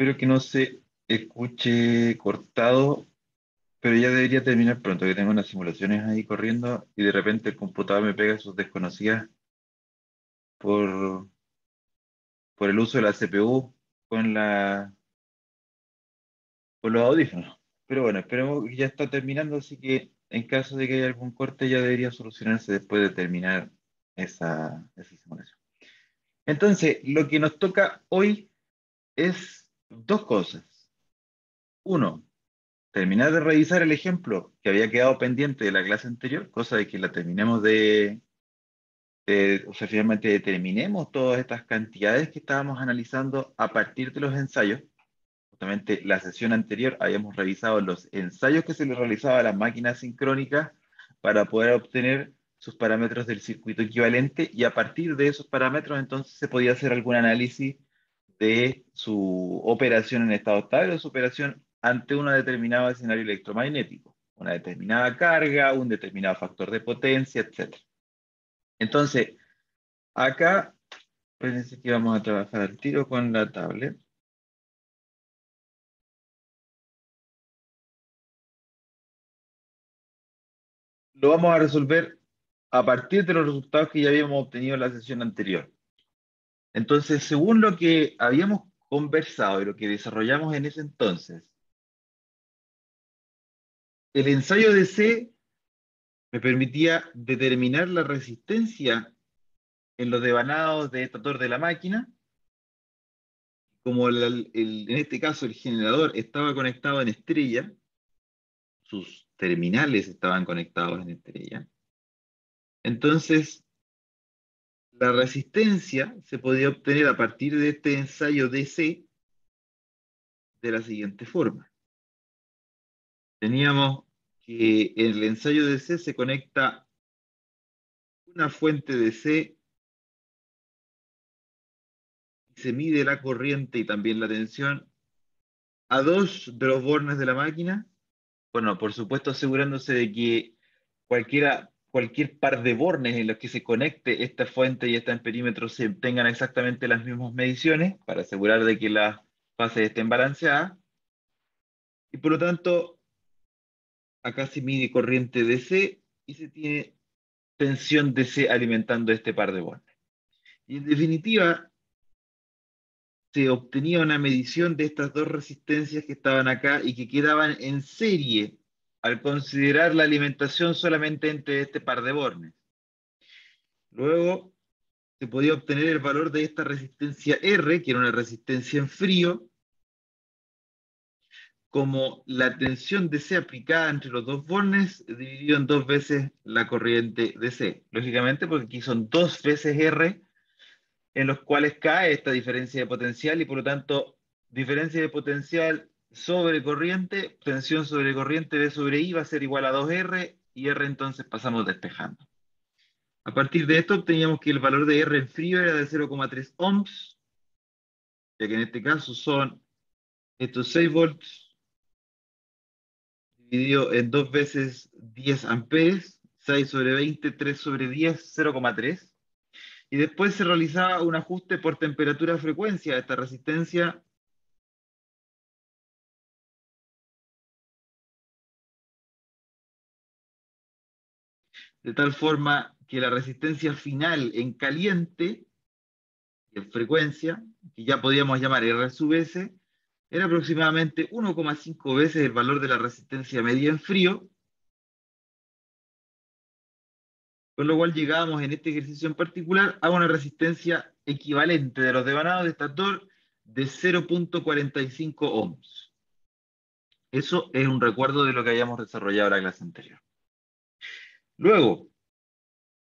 Espero que no se escuche cortado, pero ya debería terminar pronto, que tengo unas simulaciones ahí corriendo y de repente el computador me pega sus desconocidas por, por el uso de la CPU con con los audífonos. Pero bueno, esperemos que ya está terminando, así que en caso de que haya algún corte ya debería solucionarse después de terminar esa simulación. Entonces, lo que nos toca hoy es dos cosas. Uno, terminar de revisar el ejemplo que había quedado pendiente de la clase anterior, cosa de que la terminemos o sea, finalmente determinemos todas estas cantidades que estábamos analizando a partir de los ensayos. Justamente la sesión anterior habíamos revisado los ensayos que se le realizaba a las máquinas sincrónicas para poder obtener sus parámetros del circuito equivalente y a partir de esos parámetros entonces se podía hacer algún análisis de su operación en estado estable o su operación ante un determinado escenario electromagnético, una determinada carga, un determinado factor de potencia, etc. Entonces, acá, parece que vamos a trabajar al tiro con la tablet. Lo vamos a resolver a partir de los resultados que ya habíamos obtenido en la sesión anterior. Entonces, según lo que habíamos conversado y lo que desarrollamos en ese entonces, el ensayo de C me permitía determinar la resistencia en los devanados de estator de la máquina. Como en este caso el generador estaba conectado en estrella, sus terminales estaban conectados en estrella, entonces la resistencia se podía obtener a partir de este ensayo DC de la siguiente forma. Teníamos que en el ensayo DC se conecta una fuente DC y se mide la corriente y también la tensión a dos de los bornes de la máquina. Bueno, por supuesto asegurándose de que cualquier par de bornes en los que se conecte esta fuente y este amperímetro se tengan exactamente las mismas mediciones para asegurar de que las fases estén balanceadas. Y por lo tanto, acá se mide corriente DC y se tiene tensión DC alimentando este par de bornes. Y en definitiva, se obtenía una medición de estas dos resistencias que estaban acá y que quedaban en serie al considerar la alimentación solamente entre este par de bornes. Luego se podía obtener el valor de esta resistencia R, que era una resistencia en frío, como la tensión DC aplicada entre los dos bornes dividido en dos veces la corriente DC. Lógicamente, porque aquí son dos veces R en los cuales cae esta diferencia de potencial y por lo tanto, diferencia de potencial sobre corriente, tensión sobre corriente B sobre I va a ser igual a 2R y R entonces pasamos despejando. A partir de esto obteníamos que el valor de R en frío era de 0,3 ohms, ya que en este caso son estos 6 volts dividido en 2 veces 10 amperes, 6 sobre 20, 3 sobre 10, 0,3. Y después se realizaba un ajuste por temperatura-frecuencia de esta resistencia, de tal forma que la resistencia final en caliente y en frecuencia, que ya podíamos llamar R sub S, era aproximadamente 1,5 veces el valor de la resistencia media en frío, con lo cual llegábamos en este ejercicio en particular a una resistencia equivalente de los devanados de estator de 0,45 ohms. Eso es un recuerdo de lo que habíamos desarrollado en la clase anterior. Luego,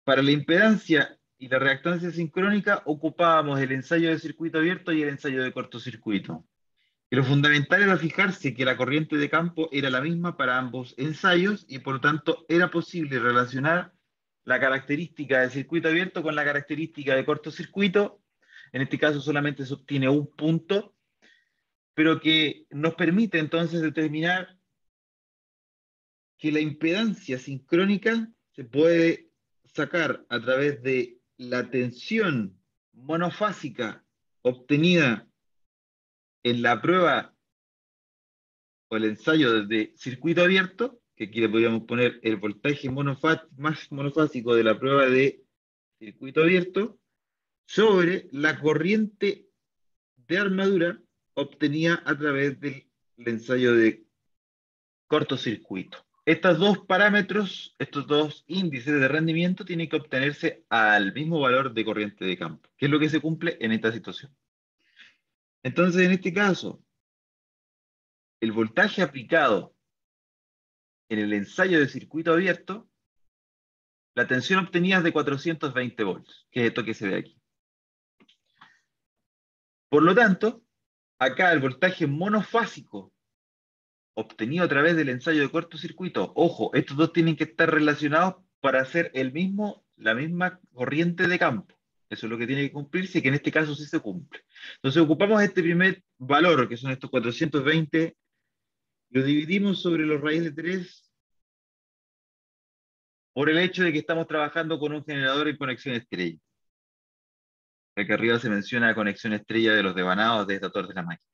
para la impedancia y la reactancia sincrónica ocupábamos el ensayo de circuito abierto y el ensayo de cortocircuito. Y lo fundamental era fijarse que la corriente de campo era la misma para ambos ensayos y por lo tanto era posible relacionar la característica del circuito abierto con la característica de cortocircuito. En este caso solamente se obtiene un punto, pero que nos permite entonces determinar que la impedancia sincrónica se puede sacar a través de la tensión monofásica obtenida en la prueba o el ensayo de circuito abierto, que aquí le podríamos poner el voltaje más monofásico de la prueba de circuito abierto, sobre la corriente de armadura obtenida a través del ensayo de cortocircuito. Estos dos parámetros, estos dos índices de rendimiento tienen que obtenerse al mismo valor de corriente de campo, que es lo que se cumple en esta situación. Entonces, en este caso, el voltaje aplicado en el ensayo de circuito abierto, la tensión obtenida es de 420 volts, que es esto que se ve aquí. Por lo tanto, acá el voltaje monofásico obtenido a través del ensayo de cortocircuito, ojo, estos dos tienen que estar relacionados para hacer la misma corriente de campo. Eso es lo que tiene que cumplirse, y que en este caso sí se cumple. Entonces ocupamos este primer valor, que son estos 420, lo dividimos sobre los raíz de 3 por el hecho de que estamos trabajando con un generador en conexión estrella. Aquí arriba se menciona conexión estrella de los devanados de estator de la máquina.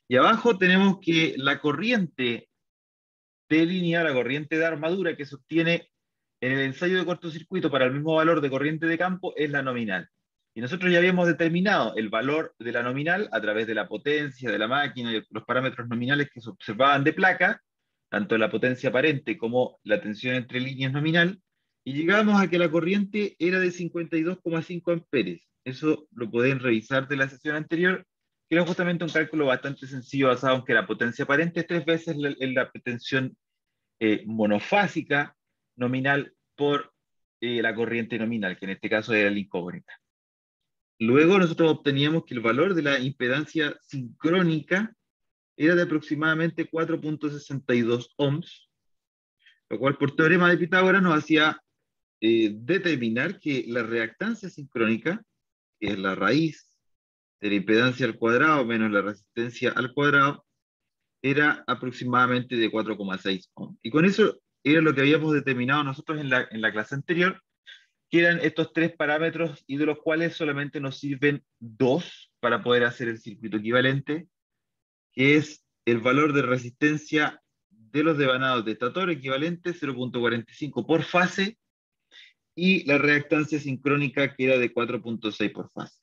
Y abajo tenemos que la corriente de línea, la corriente de armadura que se obtiene en el ensayo de cortocircuito para el mismo valor de corriente de campo es la nominal. Y nosotros ya habíamos determinado el valor de la nominal a través de la potencia de la máquina y los parámetros nominales que se observaban de placa, tanto la potencia aparente como la tensión entre líneas nominal, y llegamos a que la corriente era de 52,5 amperes. Eso lo pueden revisar de la sesión anterior, que era justamente un cálculo bastante sencillo basado en que la potencia aparente es 3 veces la tensión monofásica nominal por la corriente nominal, que en este caso era la incógnita. Luego nosotros obteníamos que el valor de la impedancia sincrónica era de aproximadamente 4,62 ohms, lo cual por teorema de Pitágoras nos hacía determinar que la reactancia sincrónica, que es la raíz de la impedancia al cuadrado menos la resistencia al cuadrado, era aproximadamente de 4,6 ohms. Y con eso era lo que habíamos determinado nosotros en la clase anterior, que eran estos 3 parámetros, y de los cuales solamente nos sirven 2 para poder hacer el circuito equivalente, que es el valor de resistencia de los devanados de estator equivalente 0,45 por fase, y la reactancia sincrónica que era de 4,6 por fase.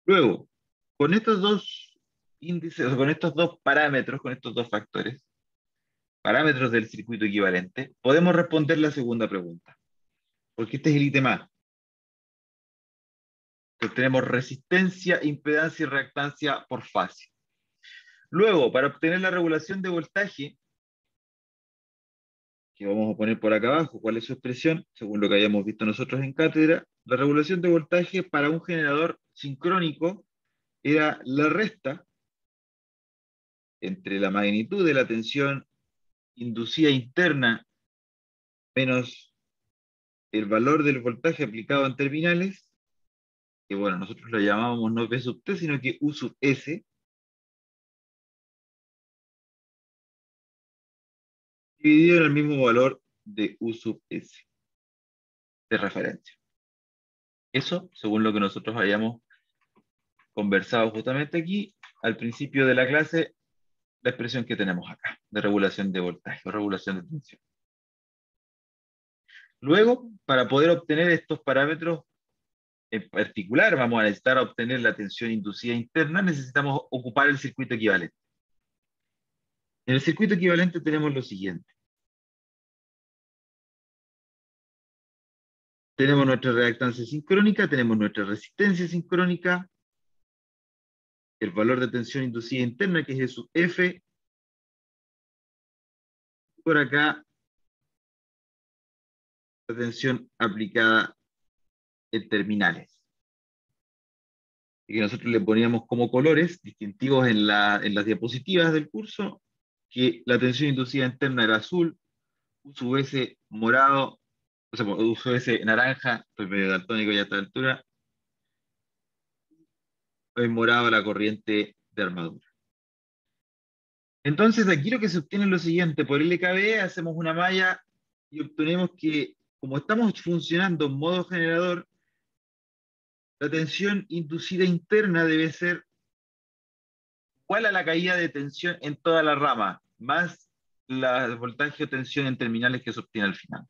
Luego, con estos dos índices, con estos dos parámetros, con estos dos factores, parámetros del circuito equivalente, podemos responder la segunda pregunta. Porque este es el ítem A. Entonces tenemos resistencia, impedancia y reactancia por fase. Luego, para obtener la regulación de voltaje, que vamos a poner por acá abajo, ¿cuál es su expresión? Según lo que hayamos visto nosotros en cátedra, la regulación de voltaje para un generador sincrónico era la resta entre la magnitud de la tensión inducida interna menos el valor del voltaje aplicado en terminales, que bueno, nosotros lo llamábamos no P sub T, sino que U sub S, dividido en el mismo valor de U sub S, de referencia. Eso, según lo que nosotros hayamos conversado justamente aquí, al principio de la clase, la expresión que tenemos acá, de regulación de voltaje o regulación de tensión. Luego, para poder obtener estos parámetros en particular, vamos a necesitar obtener la tensión inducida interna, necesitamos ocupar el circuito equivalente. En el circuito equivalente tenemos lo siguiente. Tenemos nuestra reactancia sincrónica, tenemos nuestra resistencia sincrónica, el valor de tensión inducida interna, que es E sub F, por acá la tensión aplicada en terminales. Y que nosotros le poníamos como colores distintivos en las diapositivas del curso, que la tensión inducida interna era azul, U sub S morado, o sea, U sub S naranja, estoy medio daltónico ya a esta altura, es morado la corriente de armadura. Entonces aquí lo que se obtiene es lo siguiente: por LKB hacemos una malla y obtenemos que, como estamos funcionando en modo generador, la tensión inducida interna debe ser igual a la caída de tensión en toda la rama, más el voltaje o tensión en terminales que se obtiene al final.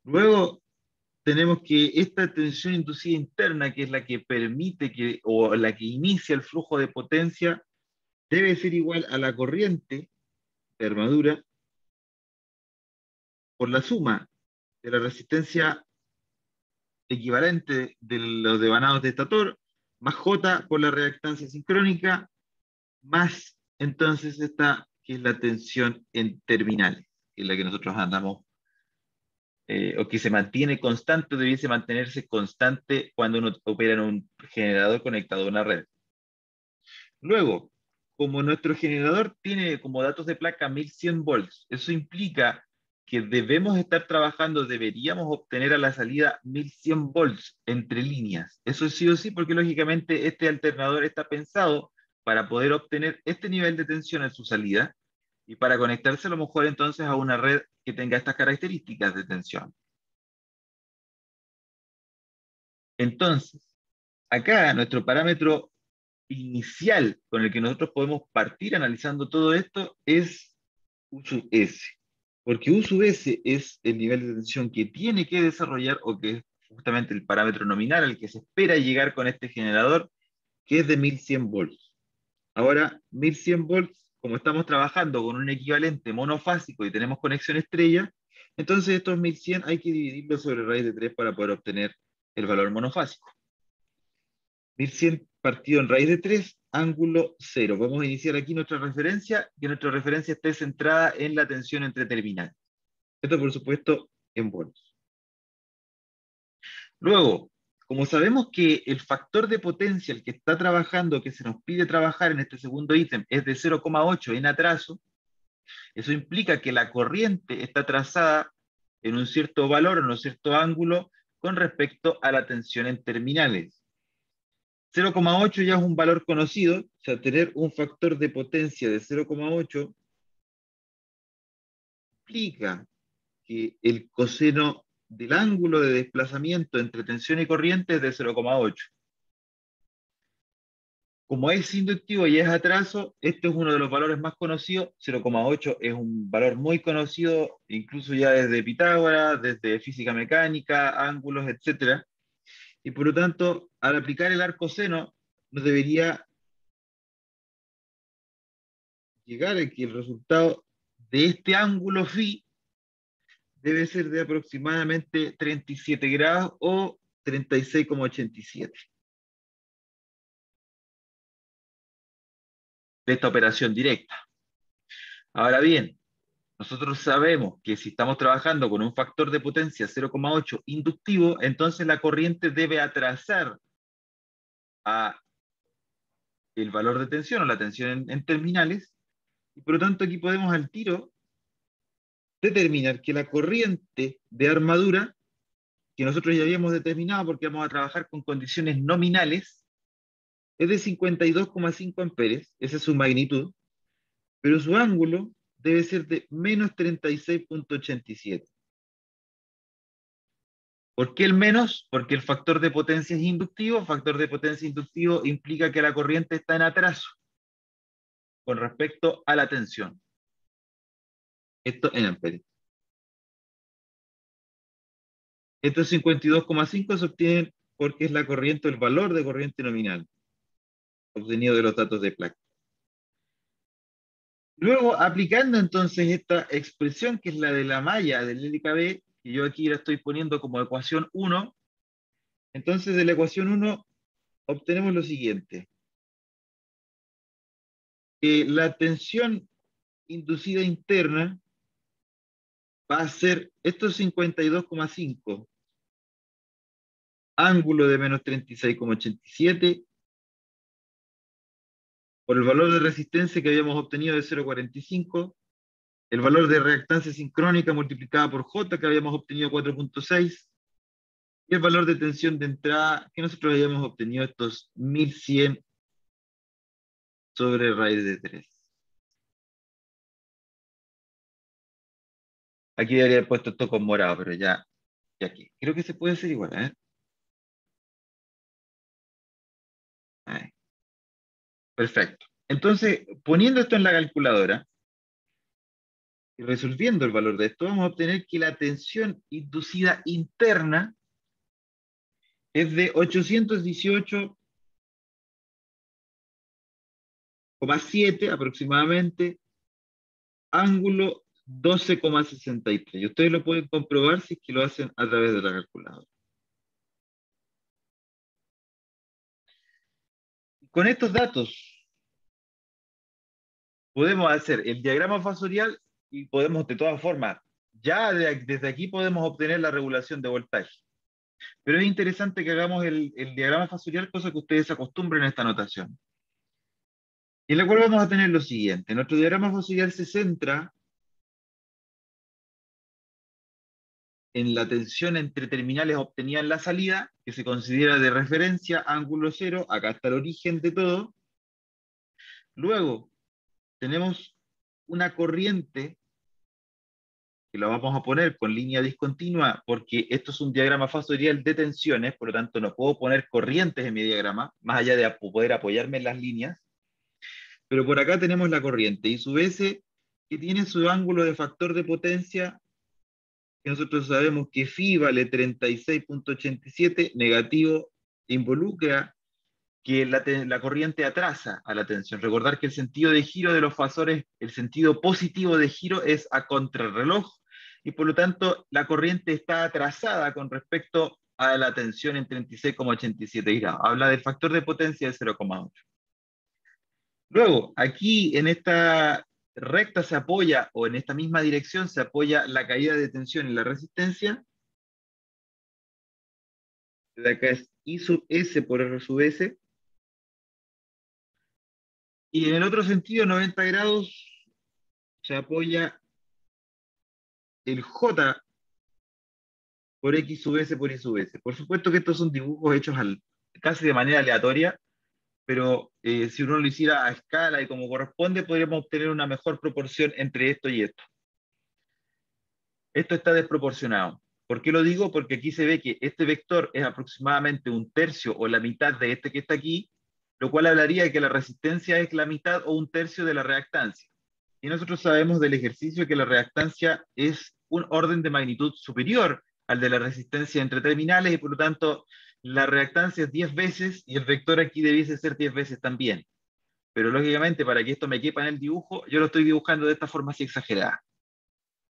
Luego tenemos que esta tensión inducida interna, que es la que permite que, o la que inicia el flujo de potencia, debe ser igual a la corriente de armadura por la suma de la resistencia equivalente de los devanados de estator, más J por la reactancia sincrónica, más entonces esta que es la tensión en terminales, que es la que nosotros andamos, o que se mantiene constante, debiese mantenerse constante cuando uno opera en un generador conectado a una red. Luego, como nuestro generador tiene como datos de placa 1100 volts, eso implica que debemos estar trabajando, deberíamos obtener a la salida 1100 volts entre líneas. Eso sí o sí, porque lógicamente este alternador está pensado para poder obtener este nivel de tensión en su salida y para conectarse a lo mejor entonces a una red que tenga estas características de tensión. Entonces, acá nuestro parámetro inicial con el que nosotros podemos partir analizando todo esto es U sub S. Porque U sub S es el nivel de tensión que tiene que desarrollar o que es justamente el parámetro nominal al que se espera llegar con este generador, que es de 1100 volts. Ahora, 1100 volts, como estamos trabajando con un equivalente monofásico y tenemos conexión estrella, entonces estos 1100 hay que dividirlos sobre raíz de 3 para poder obtener el valor monofásico. 1100 partido en raíz de 3, ángulo 0. Vamos a iniciar aquí nuestra referencia, que nuestra referencia esté centrada en la tensión entre terminales. Esto, por supuesto, en volts. Luego, como sabemos que el factor de potencia, el que está trabajando, que se nos pide trabajar en este segundo ítem, es de 0,8 en atraso, eso implica que la corriente está trazada en un cierto valor, en un cierto ángulo, con respecto a la tensión en terminales. 0,8 ya es un valor conocido, o sea, tener un factor de potencia de 0,8 implica que el coseno del ángulo de desplazamiento entre tensión y corriente es de 0,8. Como es inductivo y es atraso, este es uno de los valores más conocidos. 0,8 es un valor muy conocido, incluso ya desde Pitágoras, desde física mecánica, ángulos, etc. Y por lo tanto, al aplicar el arco seno, nos debería llegar a que el resultado de este ángulo phi debe ser de aproximadamente 37 grados o 36,87 de esta operación directa. Ahora bien, nosotros sabemos que si estamos trabajando con un factor de potencia 0,8 inductivo, entonces la corriente debe atrasar a el valor de tensión o la tensión en terminales, y por lo tanto aquí podemos al tiro determinar que la corriente de armadura, que nosotros ya habíamos determinado porque vamos a trabajar con condiciones nominales, es de 52,5 amperes, esa es su magnitud, pero su ángulo debe ser de menos 36,87. ¿Por qué el menos? Porque el factor de potencia es inductivo. El factor de potencia inductivo implica que la corriente está en atraso con respecto a la tensión. Esto en amperes. Estos 52,5 se obtienen porque es la corriente, el valor de corriente nominal, obtenido de los datos de Planck. Luego, aplicando entonces esta expresión, que es la de la malla del LKB, que yo aquí la estoy poniendo como ecuación 1, entonces de la ecuación 1 obtenemos lo siguiente. Que la tensión inducida interna va a ser estos 52,5, ángulo de menos 36,87, por el valor de resistencia que habíamos obtenido de 0,45, el valor de reactancia sincrónica multiplicada por J que habíamos obtenido 4,6, y el valor de tensión de entrada que nosotros habíamos obtenido estos 1100 sobre raíz de 3. Aquí debería haber puesto esto con morado, pero ya aquí. Creo que se puede hacer igual, ¿eh? Ahí. Perfecto. Entonces, poniendo esto en la calculadora y resolviendo el valor de esto, vamos a obtener que la tensión inducida interna es de 818,7 aproximadamente, ángulo 12,63. Y ustedes lo pueden comprobar si es que lo hacen a través de la calculadora. Con estos datos podemos hacer el diagrama fasorial y podemos de todas formas, ya desde aquí podemos obtener la regulación de voltaje. Pero es interesante que hagamos el diagrama fasorial, cosa que ustedes se acostumbren a esta notación. Y en la cual vamos a tener lo siguiente. Nuestro diagrama fasorial se centra en la tensión entre terminales obtenida en la salida, que se considera de referencia, ángulo cero, acá está el origen de todo. Luego, tenemos una corriente, que la vamos a poner con línea discontinua, porque esto es un diagrama fasorial de tensiones, por lo tanto no puedo poner corrientes en mi diagrama, más allá de poder apoyarme en las líneas. Pero por acá tenemos la corriente, y su S, que tiene su ángulo de factor de potencia, que nosotros sabemos que phi vale 36,87, negativo, involucra que la corriente atrasa a la tensión. Recordar que el sentido de giro de los fasores, el sentido positivo de giro es a contrarreloj, y por lo tanto la corriente está atrasada con respecto a la tensión en 36,87 grados. Habla del factor de potencia de 0,8. Luego, aquí en esta recta se apoya, o en esta misma dirección se apoya la caída de tensión en la resistencia. De acá es I sub S por R sub S. Y en el otro sentido, 90 grados, se apoya el J por X sub S por Y sub S. Por supuesto que estos son dibujos hechos casi de manera aleatoria, pero si uno lo hiciera a escala y como corresponde, podríamos obtener una mejor proporción entre esto y esto. Esto está desproporcionado. ¿Por qué lo digo? Porque aquí se ve que este vector es aproximadamente un tercio o la mitad de este que está aquí, lo cual hablaría de que la resistencia es la mitad o un tercio de la reactancia. Y nosotros sabemos del ejercicio que la reactancia es un orden de magnitud superior al de la resistencia entre terminales, y por lo tanto la reactancia es 10 veces y el vector aquí debiese ser 10 veces también. Pero lógicamente, para que esto me quepa en el dibujo, yo lo estoy dibujando de esta forma así exagerada.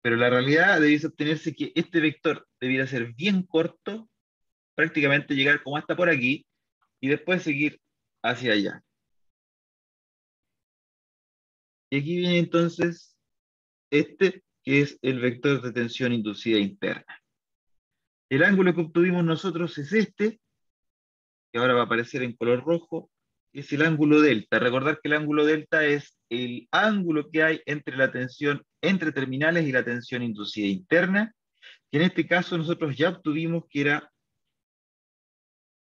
Pero la realidad debiese obtenerse que este vector debiera ser bien corto, prácticamente llegar como hasta por aquí, y después seguir hacia allá. Y aquí viene entonces este, que es el vector de tensión inducida interna. El ángulo que obtuvimos nosotros es este, que ahora va a aparecer en color rojo, es el ángulo delta. Recordar que el ángulo delta es el ángulo que hay entre la tensión entre terminales y la tensión inducida interna, que en este caso nosotros ya obtuvimos que era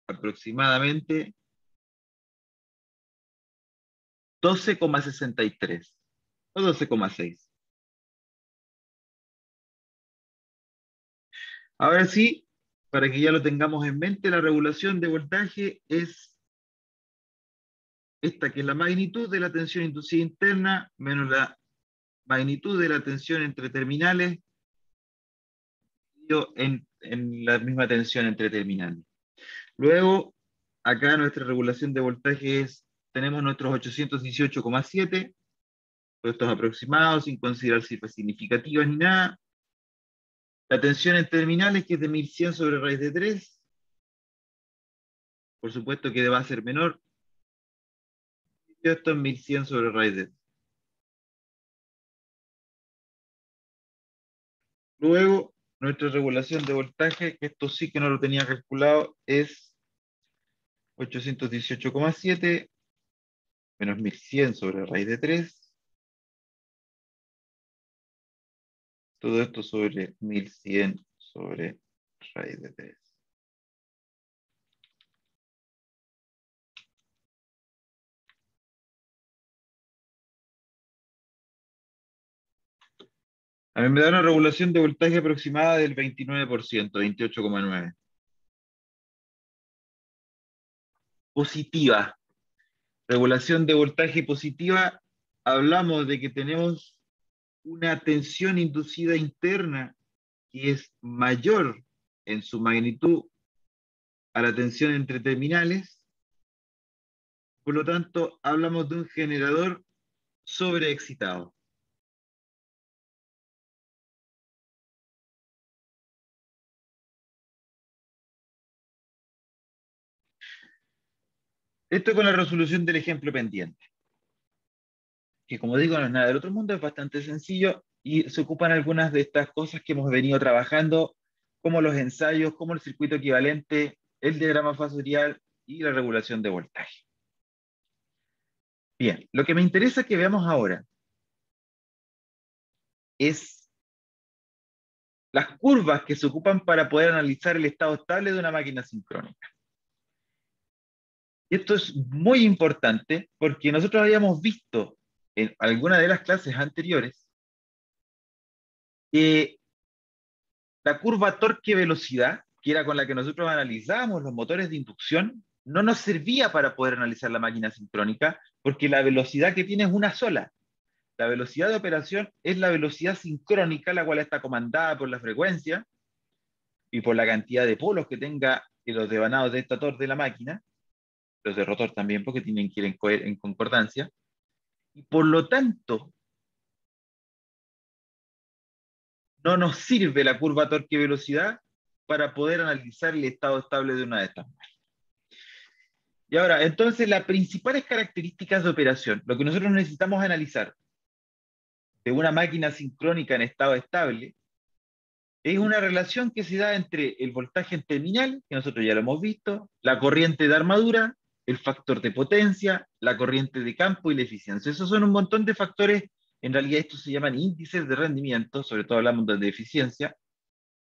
aproximadamente 12,63 o 12,6. Ahora sí, para que ya lo tengamos en mente, la regulación de voltaje es esta, que es la magnitud de la tensión inducida interna menos la magnitud de la tensión entre terminales en la misma tensión entre terminales. Luego, acá nuestra regulación de voltaje es, tenemos nuestros 818,7, estos aproximados, sin considerar cifras significativas ni nada. La tensión en terminales, que es de 1100 sobre raíz de 3, por supuesto que va a ser menor. Y esto es 1100 sobre raíz de 3. Luego, nuestra regulación de voltaje, que esto sí que no lo tenía calculado, es 818,7 menos 1100 sobre raíz de 3. Todo esto sobre 1100 sobre raíz de 3. A mí me da una regulación de voltaje aproximada del 29%, 28,9. Positiva. Regulación de voltaje positiva, hablamos de que tenemos una tensión inducida interna que es mayor en su magnitud a la tensión entre terminales. Por lo tanto, hablamos de un generador sobreexcitado. Esto con la resolución del ejemplo pendiente, que como digo no es nada del otro mundo, es bastante sencillo y se ocupan algunas de estas cosas que hemos venido trabajando, como los ensayos, como el circuito equivalente, el diagrama fasorial y la regulación de voltaje. Bien, lo que me interesa que veamos ahora es las curvas que se ocupan para poder analizar el estado estable de una máquina sincrónica. Y esto es muy importante porque nosotros habíamos visto en alguna de las clases anteriores que la curva torque-velocidad, que era con la que nosotros analizábamos los motores de inducción, no nos servía para poder analizar la máquina sincrónica porque la velocidad que tiene es una sola. La velocidad de operación es la velocidad sincrónica, la cual está comandada por la frecuencia y por la cantidad de polos que tenga los devanados de estator de la máquina, los de rotor también, porque tienen que ir en concordancia. Y por lo tanto, no nos sirve la curva torque-velocidad para poder analizar el estado estable de una de estas máquinas. Y ahora, entonces, las principales características de operación, lo que nosotros necesitamos analizar de una máquina sincrónica en estado estable, es una relación que se da entre el voltaje en terminal, que nosotros ya lo hemos visto, la corriente de armadura, el factor de potencia, la corriente de campo y la eficiencia. Esos son un montón de factores, en realidad estos se llaman índices de rendimiento, sobre todo hablamos de eficiencia,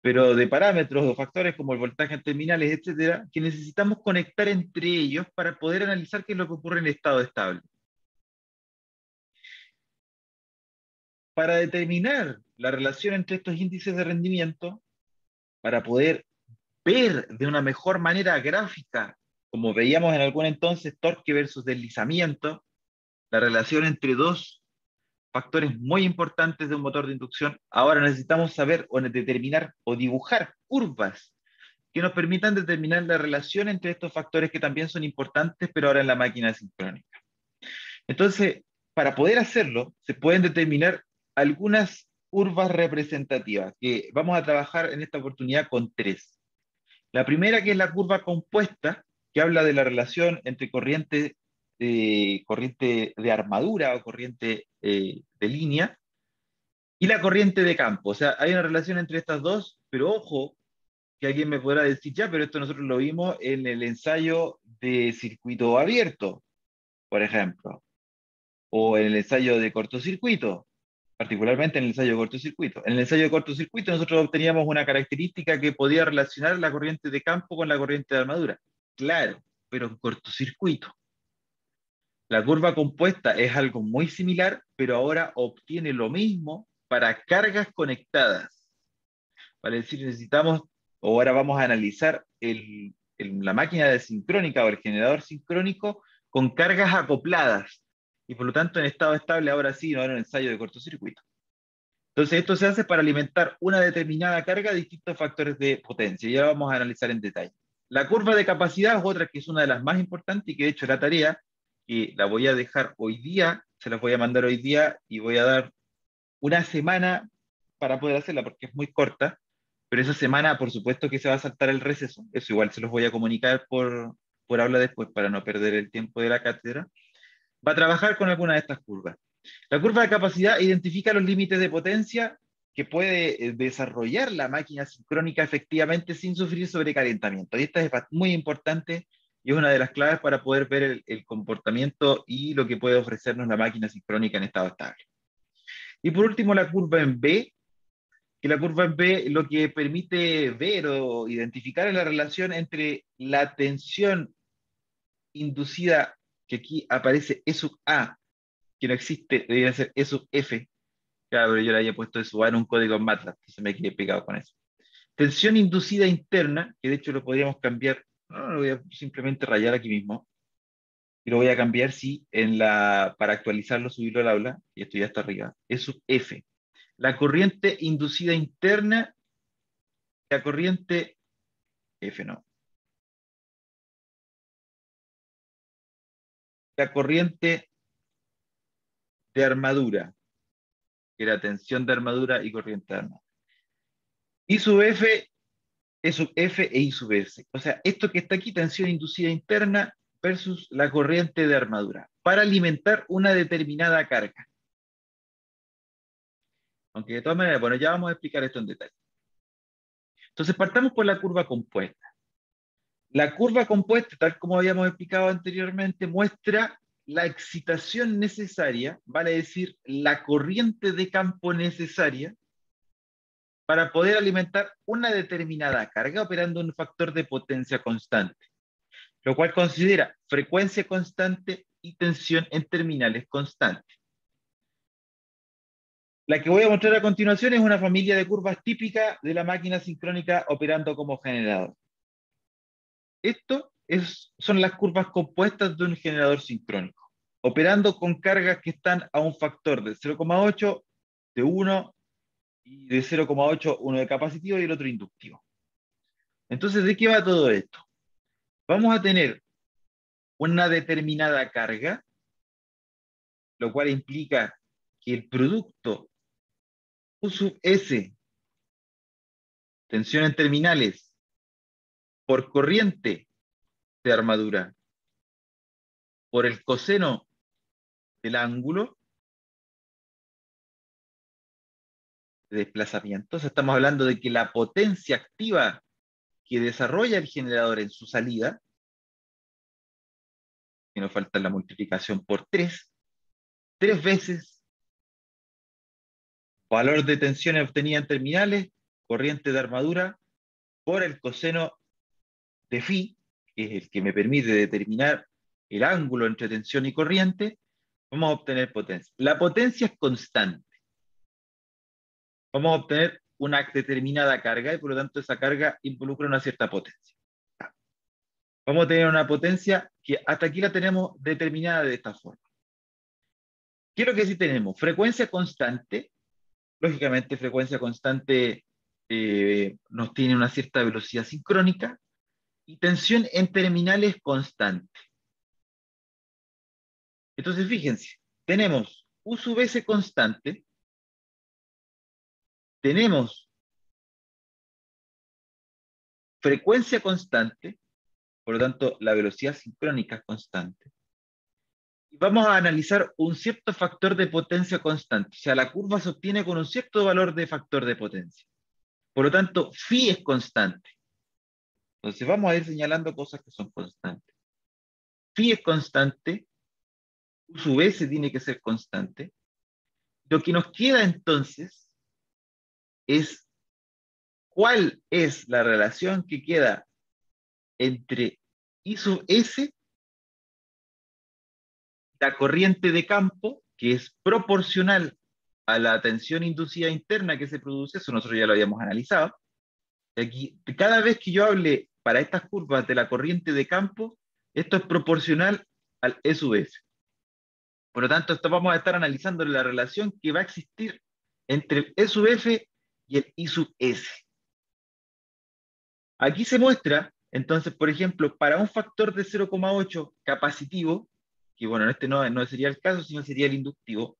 pero de parámetros o factores como el voltaje en terminales, etcétera, que necesitamos conectar entre ellos para poder analizar qué es lo que ocurre en el estado estable. Para determinar la relación entre estos índices de rendimiento, para poder ver de una mejor manera gráfica, como veíamos en algún entonces, torque versus deslizamiento, la relación entre dos factores muy importantes de un motor de inducción, ahora necesitamos saber o determinar o dibujar curvas que nos permitan determinar la relación entre estos factores que también son importantes, pero ahora en la máquina sincrónica. Entonces, para poder hacerlo, se pueden determinar algunas curvas representativas, que vamos a trabajar en esta oportunidad con tres. La primera, que es la curva compuesta, que habla de la relación entre corriente de armadura o corriente de línea y la corriente de campo. O sea, hay una relación entre estas dos, pero ojo, que alguien me podrá decir, ya, pero esto nosotros lo vimos en el ensayo de circuito abierto, por ejemplo, o en el ensayo de cortocircuito, particularmente en el ensayo de cortocircuito. En el ensayo de cortocircuito nosotros obteníamos una característica que podía relacionar la corriente de campo con la corriente de armadura. Claro, pero en cortocircuito. La curva compuesta es algo muy similar, pero ahora obtiene lo mismo para cargas conectadas. Vale decir, necesitamos, o ahora vamos a analizar la máquina de sincrónica o el generador sincrónico con cargas acopladas. Y por lo tanto, en estado estable, ahora sí, no era un ensayo de cortocircuito. Entonces, esto se hace para alimentar una determinada carga a distintos factores de potencia. Y ahora vamos a analizar en detalle. La curva de capacidad es otra que es una de las más importantes y que de hecho la tarea, que la voy a dejar hoy día, se las voy a mandar hoy día y voy a dar una semana para poder hacerla porque es muy corta, pero esa semana por supuesto que se va a saltar el receso. Eso igual se los voy a comunicar por habla después para no perder el tiempo de la cátedra. Va a trabajar con alguna de estas curvas. La curva de capacidad identifica los límites de potencia que puede desarrollar la máquina sincrónica efectivamente sin sufrir sobrecalentamiento. Y esta es muy importante y es una de las claves para poder ver el comportamiento y lo que puede ofrecernos la máquina sincrónica en estado estable. Y por último, la curva en B, que la curva en B lo que permite ver o identificar es la relación entre la tensión inducida, que aquí aparece E sub A, que no existe, debería ser E sub F. Claro, pero yo le había puesto E sub A en un código en MATLAB, que se me quedé pegado con eso. Tensión inducida interna, que de hecho lo podríamos cambiar, no, lo voy a simplemente rayar aquí mismo, y lo voy a cambiar, sí, para actualizarlo, subirlo al aula, y esto ya está arriba, es sub F. La corriente inducida interna, la corriente F no. La corriente de armadura, que era tensión de armadura y corriente de armadura. I sub F es sub F e I sub S. O sea, esto que está aquí, tensión inducida interna versus la corriente de armadura, para alimentar una determinada carga. Aunque de todas maneras, bueno, ya vamos a explicar esto en detalle. Entonces, partamos por la curva compuesta. La curva compuesta, tal como habíamos explicado anteriormente, muestra la excitación necesaria, vale decir, la corriente de campo necesaria para poder alimentar una determinada carga operando un factor de potencia constante, lo cual considera frecuencia constante y tensión en terminales constante. La que voy a mostrar a continuación es una familia de curvas típica de la máquina sincrónica operando como generador. Son las curvas compuestas de un generador sincrónico, operando con cargas que están a un factor de 0,8, de 1 y de 0,8, uno de capacitivo y el otro inductivo. Entonces, ¿de qué va todo esto? Vamos a tener una determinada carga, lo cual implica que el producto U sub S, tensión en terminales, por corriente de armadura, por el coseno del ángulo de desplazamiento. O sea, estamos hablando de que la potencia activa que desarrolla el generador en su salida, que nos falta la multiplicación por 3 veces valor de tensión obtenida en terminales, corriente de armadura, por el coseno de phi, que es el que me permite determinar el ángulo entre tensión y corriente, vamos a obtener potencia. La potencia es constante. Vamos a obtener una determinada carga y por lo tanto esa carga involucra una cierta potencia. Vamos a tener una potencia que hasta aquí la tenemos determinada de esta forma. ¿Qué es lo que sí tenemos? Frecuencia constante. Lógicamente, frecuencia constante nos tiene una cierta velocidad sincrónica y tensión en terminales constante. Entonces, fíjense, tenemos U sub S constante, tenemos frecuencia constante, por lo tanto, la velocidad sincrónica es constante. Y vamos a analizar un cierto factor de potencia constante. O sea, la curva se obtiene con un cierto valor de factor de potencia. Por lo tanto, phi es constante. Entonces vamos a ir señalando cosas que son constantes. Phi es constante, U sub S tiene que ser constante. Lo que nos queda entonces es cuál es la relación que queda entre I sub S, la corriente de campo, que es proporcional a la tensión inducida interna que se produce, eso nosotros ya lo habíamos analizado. Aquí, cada vez que yo hable para estas curvas de la corriente de campo, esto es proporcional al E sub S. Por lo tanto, vamos a estar analizando la relación que va a existir entre el E sub F y el I sub S. Aquí se muestra, entonces, por ejemplo, para un factor de 0,8 capacitivo, que bueno, en este no sería el caso, sino sería el inductivo,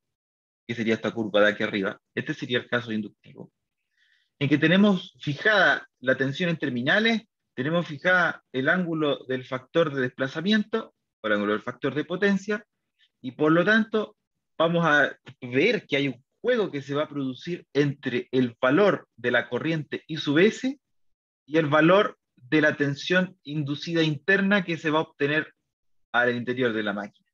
que sería esta curva de aquí arriba. Este sería el caso inductivo, en que tenemos fijada la tensión en terminales, tenemos fijada el ángulo del factor de desplazamiento, o el ángulo del factor de potencia, y por lo tanto vamos a ver que hay un juego que se va a producir entre el valor de la corriente I sub S y el valor de la tensión inducida interna que se va a obtener al interior de la máquina.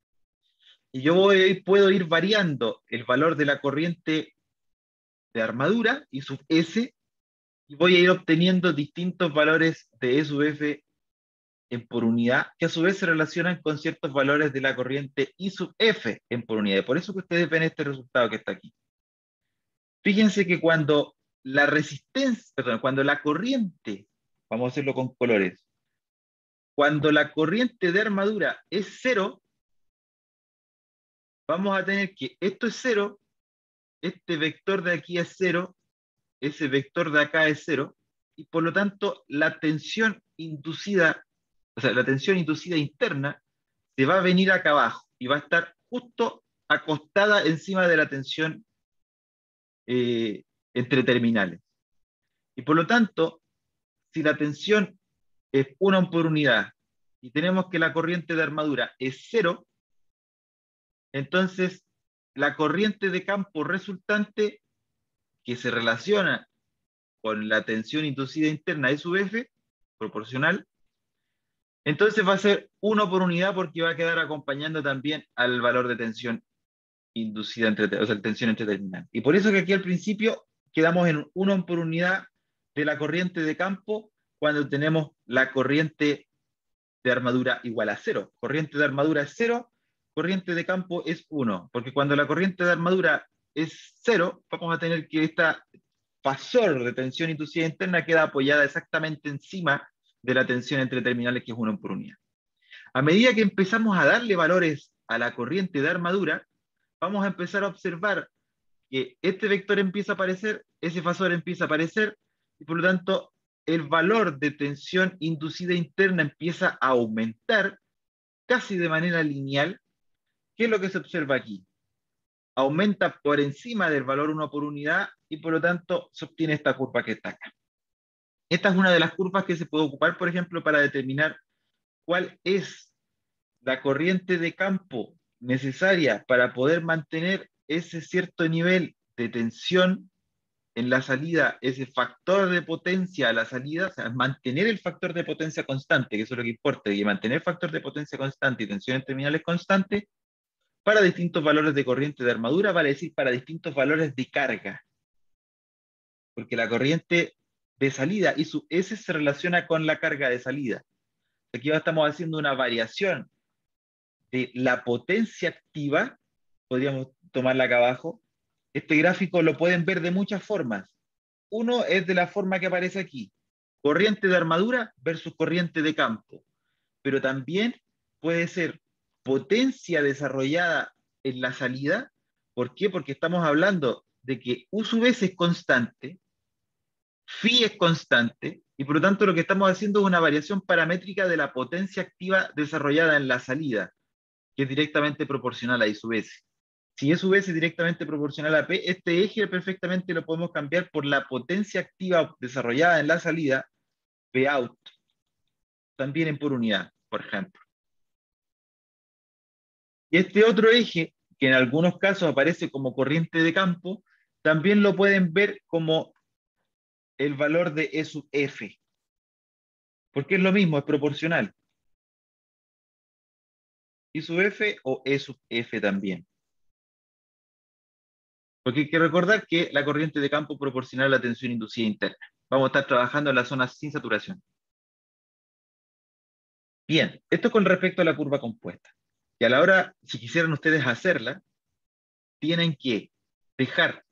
Y yo puedo ir variando el valor de la corriente de armadura, I sub S, y voy a ir obteniendo distintos valores de E sub F en por unidad, que a su vez se relacionan con ciertos valores de la corriente I sub F en por unidad. Y por eso que ustedes ven este resultado que está aquí. Fíjense que cuando la resistencia, perdón, cuando la corriente, vamos a hacerlo con colores, cuando la corriente de armadura es cero, vamos a tener que esto es 0, este vector de aquí es 0, ese vector de acá es 0, y por lo tanto la tensión inducida, o sea, la tensión inducida interna se va a venir acá abajo y va a estar justo acostada encima de la tensión eh, entre terminales. Y por lo tanto, si la tensión es 1 por unidad y tenemos que la corriente de armadura es 0, entonces la corriente de campo resultante que se relaciona con la tensión inducida interna E sub F, proporcional, entonces va a ser 1 por unidad porque va a quedar acompañando también al valor de tensión inducida entre, o sea, tensión entre terminales. Y por eso que aquí al principio quedamos en 1 por unidad de la corriente de campo cuando tenemos la corriente de armadura igual a 0. Corriente de armadura es 0, corriente de campo es 1, porque cuando la corriente de armadura es 0, vamos a tener que esta fasor de tensión inducida interna queda apoyada exactamente encima de la tensión entre terminales, que es 1 por unidad. A medida que empezamos a darle valores a la corriente de armadura, vamos a empezar a observar que este vector empieza a aparecer, ese fasor empieza a aparecer, y por lo tanto el valor de tensión inducida interna empieza a aumentar casi de manera lineal. ¿Qué es lo que se observa aquí? Aumenta por encima del valor 1 por unidad y por lo tanto se obtiene esta curva que está acá. Esta es una de las curvas que se puede ocupar, por ejemplo, para determinar cuál es la corriente de campo necesaria para poder mantener ese cierto nivel de tensión en la salida, ese factor de potencia a la salida, o sea, mantener el factor de potencia constante, que eso es lo que importa, y mantener factor de potencia constante y tensión en terminales constante para distintos valores de corriente de armadura, vale decir, para distintos valores de carga. Porque la corriente de salida y su S se relaciona con la carga de salida. Aquí estamos haciendo una variación de la potencia activa, podríamos tomarla acá abajo. Este gráfico lo pueden ver de muchas formas. Uno es de la forma que aparece aquí, corriente de armadura versus corriente de campo, pero también puede ser potencia desarrollada en la salida. ¿Por qué? Porque estamos hablando de que U sub S es constante, phi es constante, y por lo tanto lo que estamos haciendo es una variación paramétrica de la potencia activa desarrollada en la salida, que es directamente proporcional a I sub S. Si E sub S es directamente proporcional a P, este eje perfectamente lo podemos cambiar por la potencia activa desarrollada en la salida, P out, también en por unidad, por ejemplo. Y este otro eje, que en algunos casos aparece como corriente de campo, también lo pueden ver como el valor de E sub F, porque es lo mismo, es proporcional. I sub F o E sub F también. Porque hay que recordar que la corriente de campo proporciona la tensión inducida interna. Vamos a estar trabajando en la zona sin saturación. Bien, esto con respecto a la curva compuesta. Y a la hora, si quisieran ustedes hacerla, tienen que dejar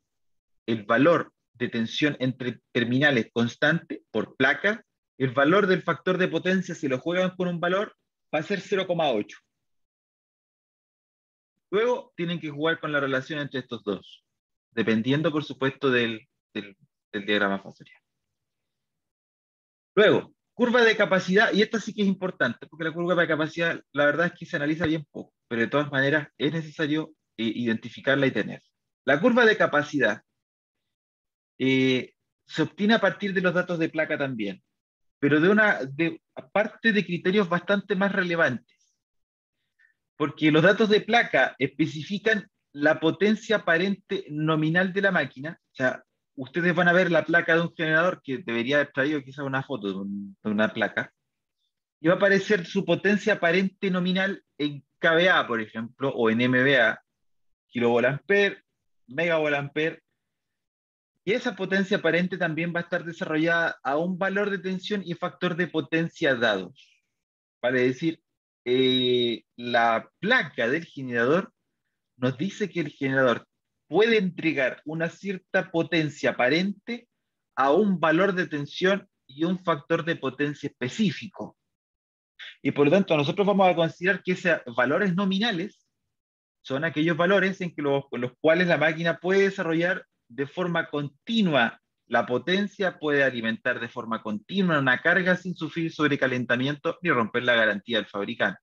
el valor de tensión entre terminales constante por placa. El valor del factor de potencia, si lo juegan con un valor, va a ser 0,8. Luego tienen que jugar con la relación entre estos dos, dependiendo, por supuesto, del diagrama fasorial. Luego, curva de capacidad, y esta sí que es importante, porque la curva de capacidad, la verdad es que se analiza bien poco, pero de todas maneras es necesario identificarla y tener. La curva de capacidad se obtiene a partir de los datos de placa también, pero aparte de criterios bastante más relevantes, porque los datos de placa especifican la potencia aparente nominal de la máquina. O sea, ustedes van a ver la placa de un generador, que debería haber traído quizás una foto de una placa, y va a aparecer su potencia aparente nominal en kVA, por ejemplo, o en MVA, kilovolt-ampere, megavolt-ampere, y esa potencia aparente también va a estar desarrollada a un valor de tensión y factor de potencia dados. Vale decir, la placa del generador nos dice que el generador puede entregar una cierta potencia aparente a un valor de tensión y un factor de potencia específico. Y por lo tanto, nosotros vamos a considerar que esos valores nominales son aquellos valores en con los cuales la máquina puede desarrollar de forma continua la potencia, puede alimentar de forma continua una carga sin sufrir sobrecalentamiento ni romper la garantía del fabricante.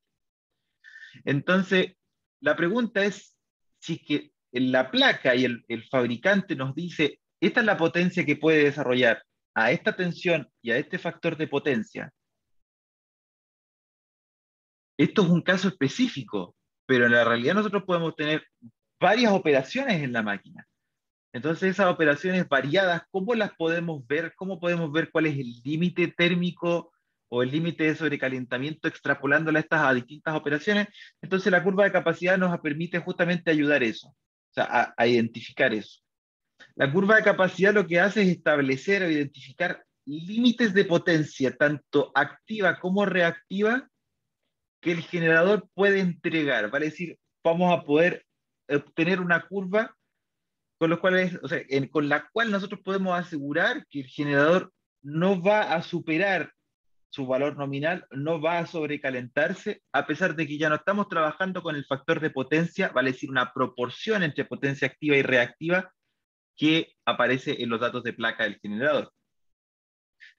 Entonces, la pregunta es si es que la placa y el fabricante nos dice, esta es la potencia que puede desarrollar a esta tensión y a este factor de potencia. Esto es un caso específico, pero en la realidad nosotros podemos tener varias operaciones en la máquina. Entonces esas operaciones variadas, ¿cómo las podemos ver? ¿Cómo podemos ver cuál es el límite térmico o el límite de sobrecalentamiento extrapolándola a distintas operaciones? Entonces la curva de capacidad nos permite justamente ayudar eso, o sea, a identificar eso. La curva de capacidad lo que hace es establecer o identificar límites de potencia, tanto activa como reactiva, que el generador puede entregar. Vale decir, vamos a poder obtener una curva con, los cuales, o sea, con la cual nosotros podemos asegurar que el generador no va a superar su valor nominal, no va a sobrecalentarse, a pesar de que ya no estamos trabajando con el factor de potencia, vale decir, una proporción entre potencia activa y reactiva que aparece en los datos de placa del generador.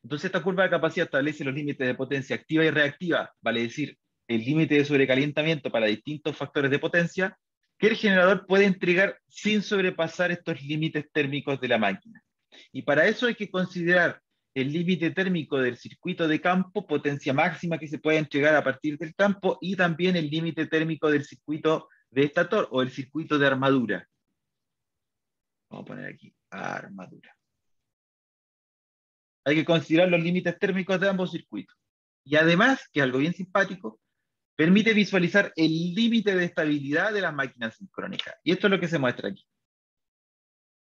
Entonces esta curva de capacidad establece los límites de potencia activa y reactiva, vale decir, el límite de sobrecalentamiento para distintos factores de potencia, que el generador puede entregar sin sobrepasar estos límites térmicos de la máquina. Y para eso hay que considerar el límite térmico del circuito de campo, potencia máxima que se puede entregar a partir del campo, y también el límite térmico del circuito de estator o el circuito de armadura. Vamos a poner aquí, armadura. Hay que considerar los límites térmicos de ambos circuitos. Y además, que es algo bien simpático, permite visualizar el límite de estabilidad de las máquinas sincrónicas. Y esto es lo que se muestra aquí.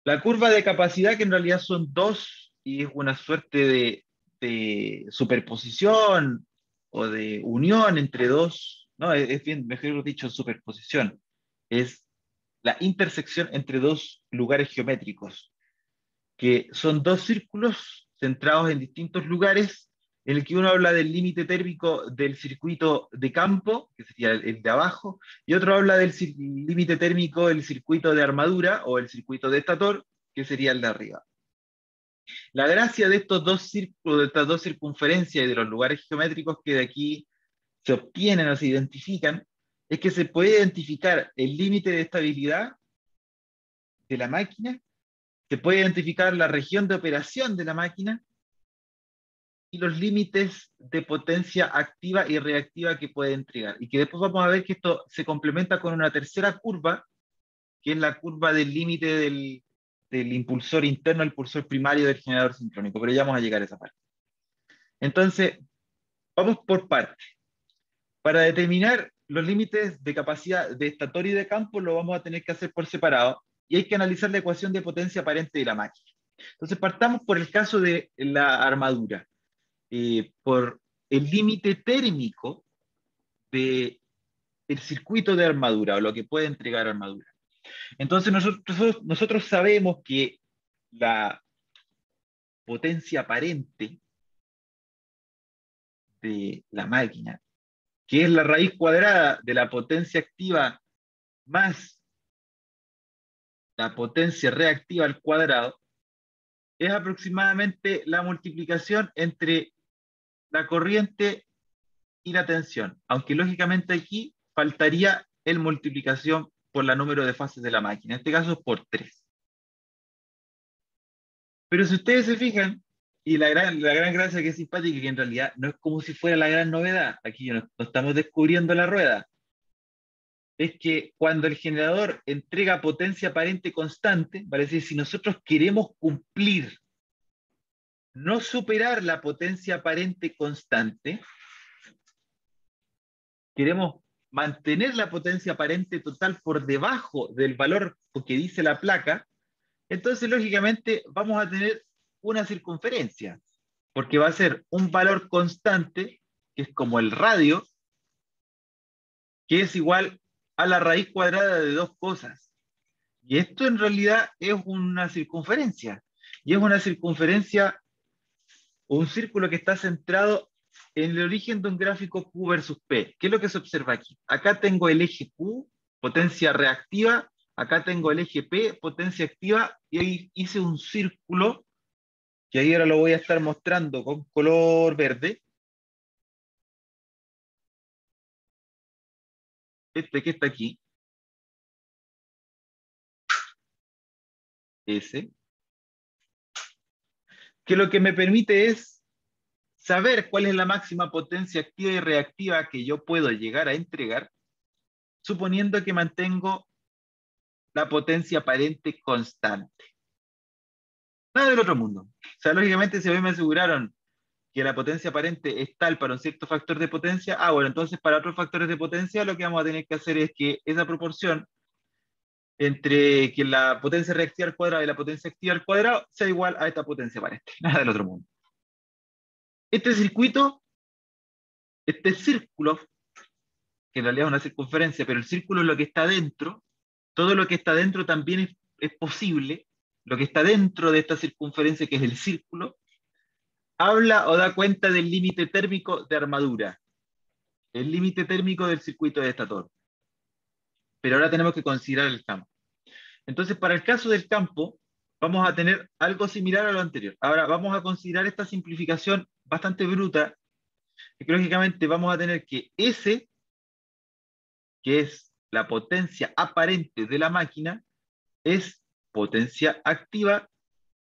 La curva de capacidad, que en realidad son dos, y es una suerte de superposición o de unión entre dos, no, es bien, mejor dicho, superposición. Es la intersección entre dos lugares geométricos, que son dos círculos centrados en distintos lugares, en el que uno habla del límite térmico del circuito de campo, que sería el de abajo, y otro habla del límite térmico del circuito de armadura o el circuito de estator, que sería el de arriba. La gracia de estos dos círculos, de estas dos circunferencias y de los lugares geométricos que de aquí se obtienen o se identifican, es que se puede identificar el límite de estabilidad de la máquina, se puede identificar la región de operación de la máquina y los límites de potencia activa y reactiva que puede entregar. Y que después vamos a ver que esto se complementa con una tercera curva, que es la curva del límite del impulsor interno, el impulsor primario del generador sincrónico. Pero ya vamos a llegar a esa parte. Entonces, vamos por partes. Para determinar los límites de capacidad de estator y de campo, lo vamos a tener que hacer por separado, y hay que analizar la ecuación de potencia aparente de la máquina. Entonces, partamos por el caso de la armadura. Por el límite térmico del circuito de armadura o lo que puede entregar armadura. Entonces nosotros sabemos que la potencia aparente de la máquina, que es la raíz cuadrada de la potencia activa más la potencia reactiva al cuadrado, es aproximadamente la multiplicación entre la corriente y la tensión, aunque lógicamente aquí faltaría el multiplicación por la número de fases de la máquina, en este caso por 3. Pero si ustedes se fijan, y la gran gracia que es simpática, que en realidad no es como si fuera la gran novedad, aquí no estamos descubriendo la rueda, es que cuando el generador entrega potencia aparente constante, vale decir, si nosotros queremos cumplir, no superar la potencia aparente constante, queremos mantener la potencia aparente total por debajo del valor que dice la placa, entonces lógicamente vamos a tener una circunferencia, porque va a ser un valor constante, que es como el radio, que es igual a la raíz cuadrada de dos cosas. Y esto en realidad es una circunferencia, y es una circunferencia, un círculo que está centrado en el origen de un gráfico Q versus P. ¿Qué es lo que se observa aquí? Acá tengo el eje Q potencia reactiva, acá tengo el eje P, potencia activa, y ahí hice un círculo, que ahí ahora lo voy a estar mostrando con color verde. Este que está aquí, ese, que lo que me permite es saber cuál es la máxima potencia activa y reactiva que yo puedo llegar a entregar, suponiendo que mantengo la potencia aparente constante. Nada del otro mundo. O sea, lógicamente, si a mí me aseguraron que la potencia aparente es tal para un cierto factor de potencia, bueno, entonces para otros factores de potencia lo que vamos a tener que hacer es que esa proporción entre que la potencia reactiva al cuadrado y la potencia activa al cuadrado sea igual a esta potencia aparente. Nada del otro mundo. Este circuito, este círculo, que en realidad es una circunferencia, pero el círculo es lo que está dentro, todo lo que está dentro también es posible, lo que está dentro de esta circunferencia, que es el círculo, habla o da cuenta del límite térmico de armadura, el límite térmico del circuito de estator. Pero ahora tenemos que considerar el campo. Entonces, para el caso del campo, vamos a tener algo similar a lo anterior. Ahora, vamos a considerar esta simplificación bastante bruta, que lógicamente vamos a tener que S, que es la potencia aparente de la máquina, es potencia activa.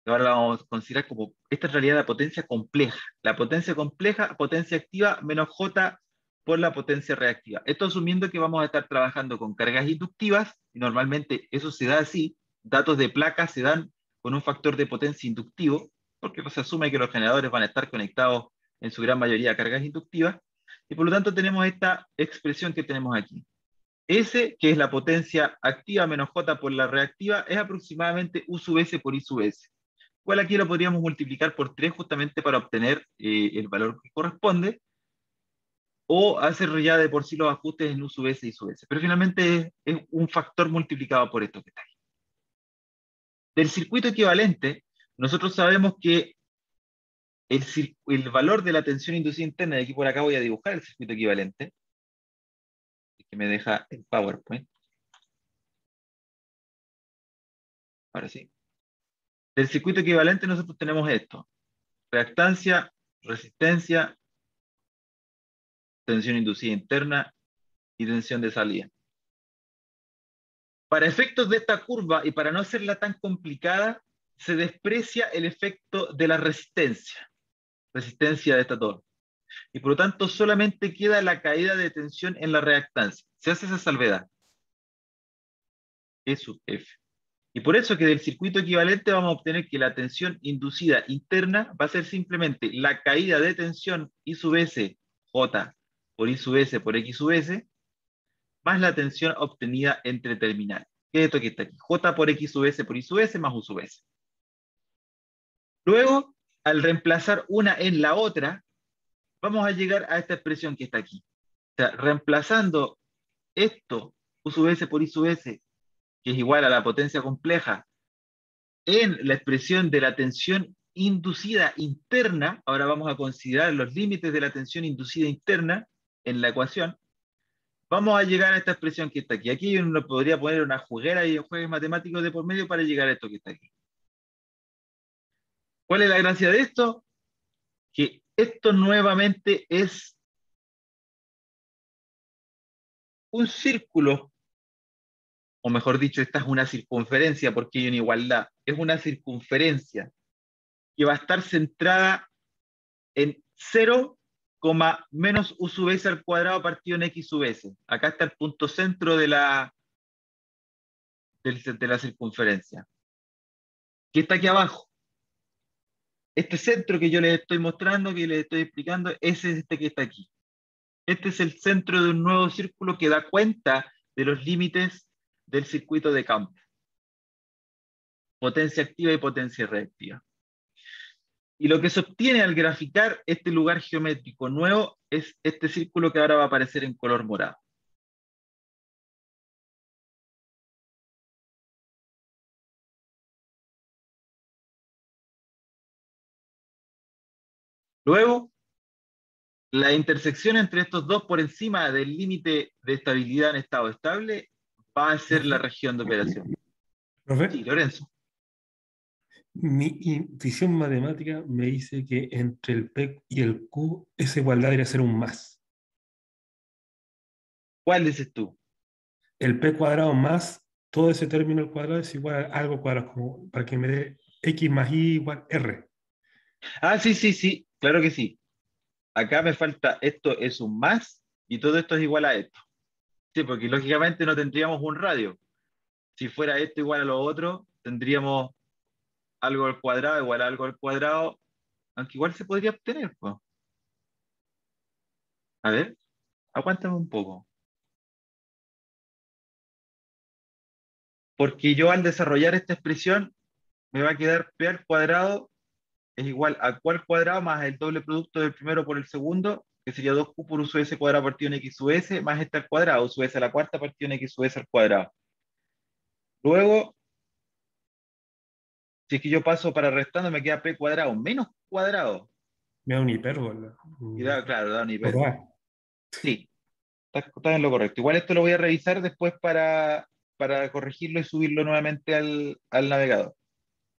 Ahora la vamos a considerar como, esta en realidad la potencia compleja. La potencia compleja, potencia activa, menos J por la potencia reactiva. Esto asumiendo que vamos a estar trabajando con cargas inductivas, y normalmente eso se da así, datos de placas se dan con un factor de potencia inductivo, porque se asume que los generadores van a estar conectados en su gran mayoría a cargas inductivas, y por lo tanto tenemos esta expresión que tenemos aquí. S, que es la potencia activa menos J por la reactiva, es aproximadamente U sub S por I sub S. Igual aquí lo podríamos multiplicar por 3 justamente para obtener el valor que corresponde, o hacer ya de por sí los ajustes en U sub S y sub S. Pero finalmente es un factor multiplicado por esto que está ahí. Del circuito equivalente, nosotros sabemos que el valor de la tensión inducida interna, y aquí por acá voy a dibujar el circuito equivalente, que me deja el PowerPoint. Ahora sí. Del circuito equivalente nosotros tenemos esto: reactancia, resistencia, tensión inducida interna y tensión de salida. Para efectos de esta curva y para no hacerla tan complicada, se desprecia el efecto de la resistencia de estator. Y por lo tanto solamente queda la caída de tensión en la reactancia. Se hace esa salvedad. E sub F. Y por eso que del circuito equivalente vamos a obtener que la tensión inducida interna va a ser simplemente la caída de tensión I sub S, J por I sub S por X sub S, más la tensión obtenida entre terminales. ¿Qué es esto que está aquí? J por X sub S por I sub S más U sub S. Luego, al reemplazar una en la otra, vamos a llegar a esta expresión que está aquí. O sea, reemplazando esto, U sub S por I sub S, que es igual a la potencia compleja, en la expresión de la tensión inducida interna, ahora vamos a considerar los límites de la tensión inducida interna en la ecuación, vamos a llegar a esta expresión que está aquí. Aquí uno podría poner una juguera y juegos matemáticos de por medio para llegar a esto que está aquí. ¿Cuál es la gracia de esto? Que esto nuevamente es un círculo, o mejor dicho, esta es una circunferencia porque hay una igualdad. Es una circunferencia que va a estar centrada en 0, menos U sub S al cuadrado partido en X sub S. Acá está el punto centro de la circunferencia, que está aquí abajo. Este centro que yo les estoy mostrando, que les estoy explicando, ese es este que está aquí. Este es el centro de un nuevo círculo que da cuenta de los límites del circuito de campo. Potencia activa y potencia reactiva. Y lo que se obtiene al graficar este lugar geométrico nuevo es este círculo que ahora va a aparecer en color morado. Luego, la intersección entre estos dos por encima del límite de estabilidad en estado estable va a ser la Profe, región de operación. profe, Sí, Lorenzo. mi intuición matemática me dice que entre el P y el Q esa igualdad debería ser un más. ¿Cuál dices tú? El P cuadrado más todo ese término al cuadrado es igual a algo cuadrado, como para que me dé X más Y igual R. Ah, sí, sí, sí, claro que sí. Acá me falta esto es un más y todo esto es igual a esto. Sí, porque lógicamente no tendríamos un radio. Si fuera esto igual a lo otro, tendríamos algo al cuadrado igual a algo al cuadrado, aunque igual se podría obtener, pues. A ver, aguántame un poco. Porque yo al desarrollar esta expresión me va a quedar P al cuadrado es igual a Q al cuadrado más el doble producto del primero por el segundo, que sería 2Q por U sub S cuadrado partido en X sub S, más este al cuadrado, U sub S a la cuarta partido en X sub S al cuadrado. Luego, si es que yo paso para restando, me queda P cuadrado menos cuadrado. Me da un hipérbola. Y da, claro, da un Por hipérbole. A. Sí, está en lo correcto. Igual esto lo voy a revisar después para corregirlo y subirlo nuevamente al navegador.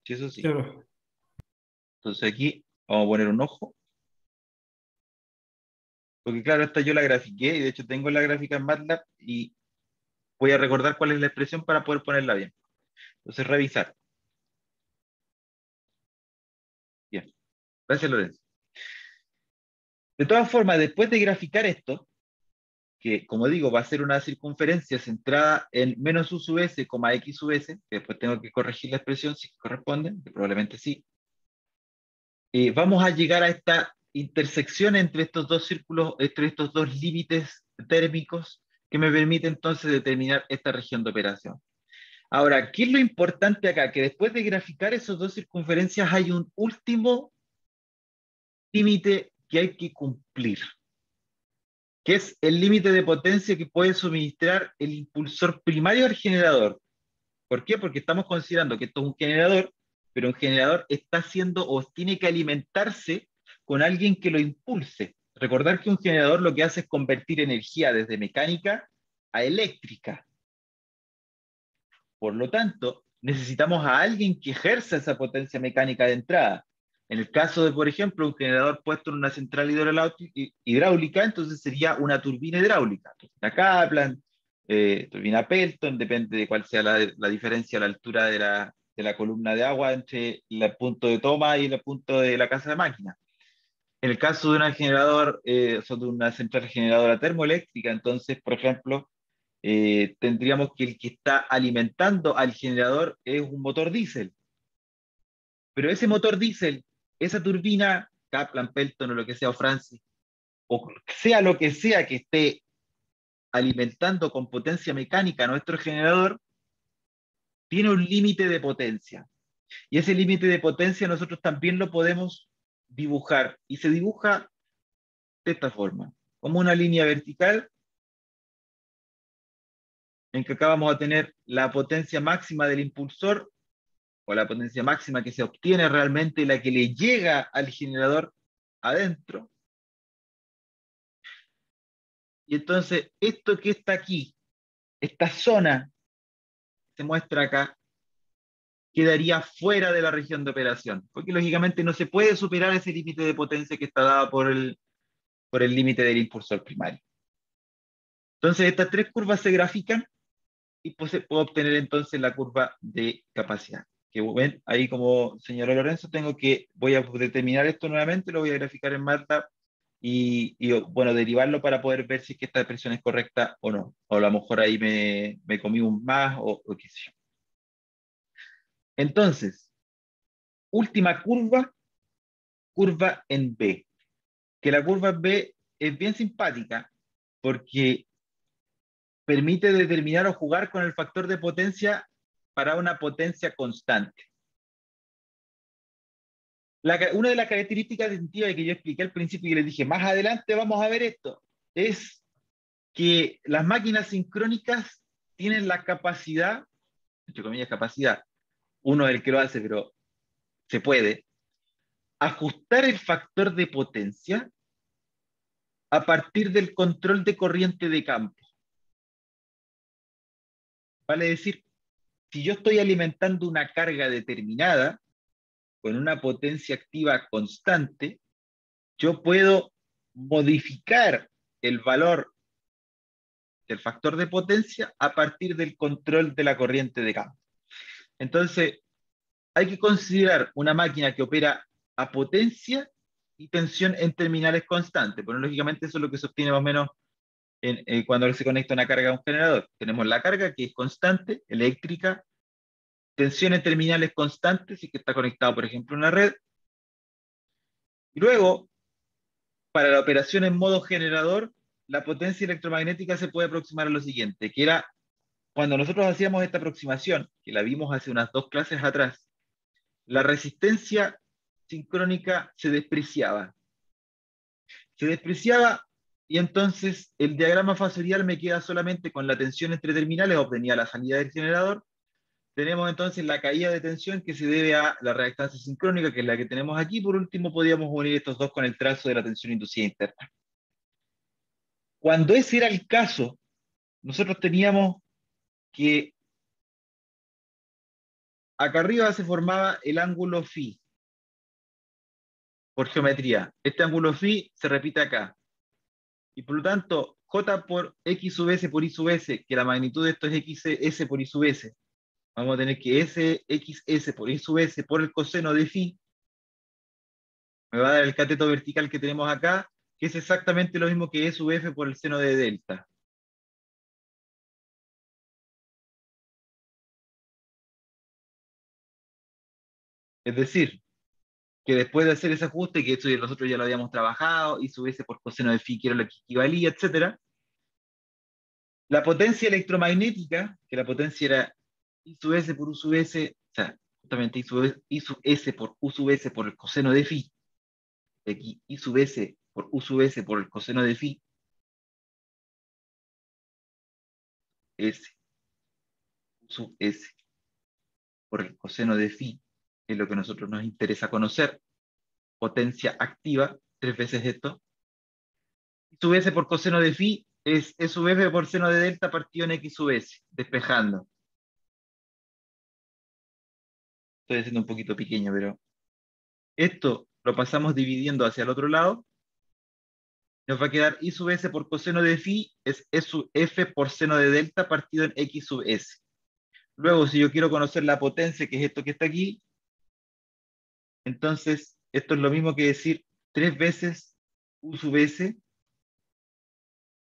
Sí, eso sí. Claro. Entonces aquí vamos a poner un ojo, porque claro, esta yo la grafiqué y de hecho tengo la gráfica en MATLAB y voy a recordar cuál es la expresión para poder ponerla bien. Entonces, revisar. Bien. Gracias, Lorenzo. De todas formas, después de graficar esto, que como digo, va a ser una circunferencia centrada en menos u sub s, x sub s, que después tengo que corregir la expresión si corresponde, que probablemente sí, vamos a llegar a esta intersección entre estos dos círculos, entre estos dos límites térmicos que me permite entonces determinar esta región de operación. Ahora, ¿qué es lo importante acá? Que después de graficar esas dos circunferencias hay un último límite que hay que cumplir, que es el límite de potencia que puede suministrar el impulsor primario al generador. ¿Por qué? Porque estamos considerando que esto es un generador, pero un generador está haciendo o tiene que alimentarse con alguien que lo impulse. Recordar que un generador lo que hace es convertir energía desde mecánica a eléctrica. Por lo tanto, necesitamos a alguien que ejerza esa potencia mecánica de entrada. En el caso de, por ejemplo, un generador puesto en una central hidráulica, entonces sería una turbina hidráulica. Turbina Kaplan, turbina Pelton, depende de cuál sea la diferencia a la altura de la columna de agua entre el punto de toma y el punto de la casa de máquina. En el caso de una generador, son de una central generadora termoeléctrica, entonces, por ejemplo, tendríamos que el que está alimentando al generador es un motor diésel. Pero ese motor diésel, esa turbina, Kaplan, Pelton o lo que sea, o Francis, o sea lo que sea que esté alimentando con potencia mecánica a nuestro generador, tiene un límite de potencia. Y ese límite de potencia nosotros también lo podemos dibujar. Y se dibuja de esta forma, como una línea vertical en que acá vamos a tener la potencia máxima del impulsor o la potencia máxima que se obtiene realmente, la que le llega al generador adentro. Y entonces, esto que está aquí, esta zona, se muestra acá, quedaría fuera de la región de operación, porque lógicamente no se puede superar ese límite de potencia que está dado por el límite del impulsor primario. Entonces, estas tres curvas se grafican y pues se puede obtener entonces la curva de capacidad. Que ven, ahí como señaló Lorenzo, voy a determinar esto nuevamente, lo voy a graficar en MATLAB bueno, derivarlo para poder ver si es que esta expresión es correcta o no. O a lo mejor ahí me comí un más o qué sé yo. Entonces, última curva, curva en B. Que la curva en B es bien simpática porque permite determinar o jugar con el factor de potencia para una potencia constante. Una de las características distintivas que yo expliqué al principio y les dije, más adelante vamos a ver esto, es que las máquinas sincrónicas tienen la capacidad, entre comillas capacidad, uno es el que lo hace, pero se puede, ajustar el factor de potencia a partir del control de corriente de campo. Vale decir, si yo estoy alimentando una carga determinada con una potencia activa constante, yo puedo modificar el valor del factor de potencia a partir del control de la corriente de campo. Entonces, hay que considerar una máquina que opera a potencia y tensión en terminales constantes. Bueno, lógicamente eso es lo que se obtiene más o menos cuando se conecta una carga a un generador. Tenemos la carga que es constante, eléctrica, tensión en terminales constantes y que está conectado, por ejemplo, a una red. Y luego, para la operación en modo generador, la potencia electromagnética se puede aproximar a lo siguiente, que era cuando nosotros hacíamos esta aproximación, que la vimos hace unas 2 clases atrás, la resistencia sincrónica se despreciaba. Se despreciaba y entonces el diagrama fasorial me queda solamente con la tensión entre terminales, obtenía la salida del generador. Tenemos entonces la caída de tensión que se debe a la reactancia sincrónica, que es la que tenemos aquí. Por último, podríamos unir estos dos con el trazo de la tensión inducida interna. Cuando ese era el caso, nosotros teníamos que acá arriba se formaba el ángulo phi por geometría. Este ángulo phi se repite acá. Y por lo tanto, J por X sub S por Y sub S, que la magnitud de esto es XS por Y sub S, vamos a tener que SXS por Y sub S por el coseno de phi, me va a dar el cateto vertical que tenemos acá, que es exactamente lo mismo que E sub F por el seno de delta. Es decir, que después de hacer ese ajuste, que esto nosotros ya lo habíamos trabajado, Y sub S por coseno de phi, que era lo que equivalía, etc. La potencia electromagnética, que la potencia era I sub S por U sub S, o sea, justamente I sub S por U sub S por el coseno de phi, aquí I sub S por U sub S por el coseno de phi, S, U sub S por el coseno de phi, es lo que a nosotros nos interesa conocer, potencia activa, 3 veces esto, I sub S por coseno de phi es E sub F por seno de delta partido en X sub S, despejando. Estoy haciendo un poquito pequeño, pero esto lo pasamos dividiendo hacia el otro lado, nos va a quedar I sub S por coseno de phi es E sub F por seno de delta partido en X sub S. Luego, si yo quiero conocer la potencia, que es esto que está aquí, entonces esto es lo mismo que decir 3 veces U sub S.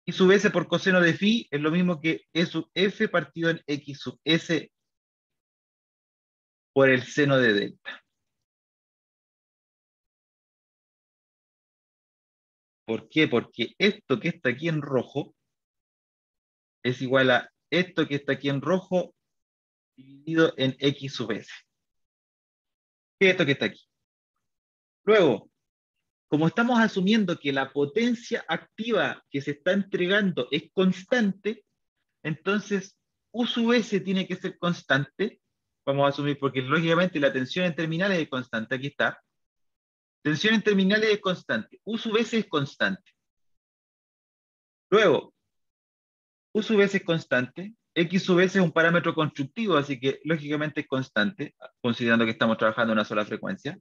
I sub S por coseno de phi es lo mismo que E sub F partido en X sub S por el seno de delta. ¿Por qué? Porque esto que está aquí en rojo es igual a esto que está aquí en rojo dividido en X sub S. ¿Qué es esto que está aquí? Luego, como estamos asumiendo que la potencia activa que se está entregando es constante, entonces U sub S tiene que ser constante. Vamos a asumir, porque lógicamente la tensión en terminales es constante. Aquí está. Tensión en terminales es constante. U sub S es constante. Luego, U sub S es constante. X sub S es un parámetro constructivo, así que lógicamente es constante, considerando que estamos trabajando en una sola frecuencia.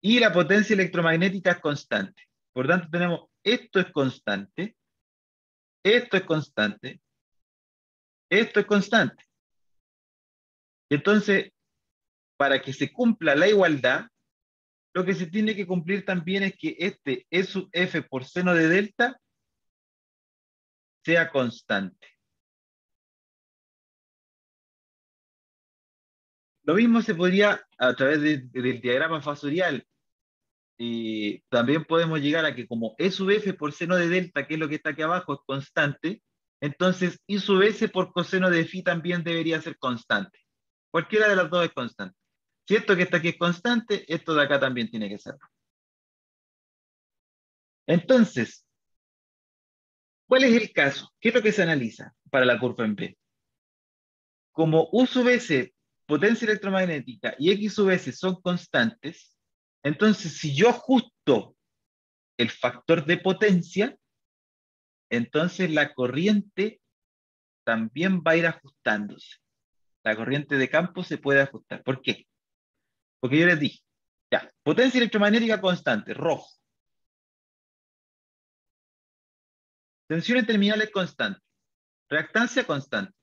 Y la potencia electromagnética es constante. Por tanto, tenemos esto es constante, esto es constante, esto es constante. Entonces, para que se cumpla la igualdad, lo que se tiene que cumplir también es que este E sub F por seno de delta sea constante. Lo mismo se podría, a través del diagrama fasorial, y también podemos llegar a que como E sub F por seno de delta, que es lo que está aquí abajo, es constante, entonces I sub S por coseno de phi también debería ser constante. Cualquiera de las dos es constante. Si esto que está aquí es constante, esto de acá también tiene que ser. Entonces, ¿cuál es el caso? ¿Qué es lo que se analiza para la curva en B? Como U sub S, potencia electromagnética, y X sub S son constantes, entonces si yo ajusto el factor de potencia, entonces la corriente también va a ir ajustándose. La corriente de campo se puede ajustar. ¿Por qué? Porque yo les dije, ya, potencia electromagnética constante, rojo. Tensión en terminales constante. Reactancia constante.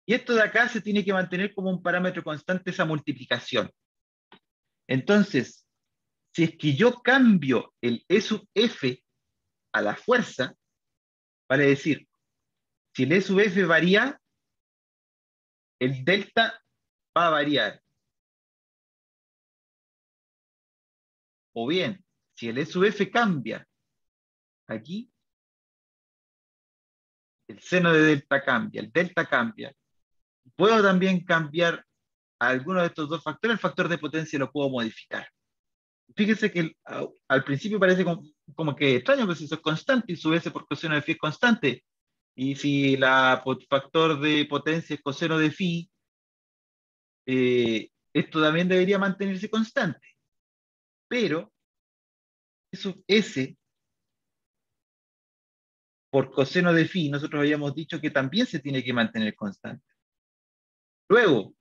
Y esto de acá se tiene que mantener como un parámetro constante esa multiplicación. Entonces, si es que yo cambio el E sub F a la fuerza, vale decir, si el E sub F varía, el delta va a variar. O bien, si el E sub F cambia, aquí, el seno de delta cambia, el delta cambia. Puedo también cambiar a alguno de estos dos factores, el factor de potencia lo puedo modificar. Fíjese que al principio parece como que extraño, que si eso es constante y su S por coseno de phi es constante, y si la factor de potencia es coseno de phi, esto también debería mantenerse constante. Pero eso S por coseno de phi, nosotros habíamos dicho que también se tiene que mantener constante. Luego,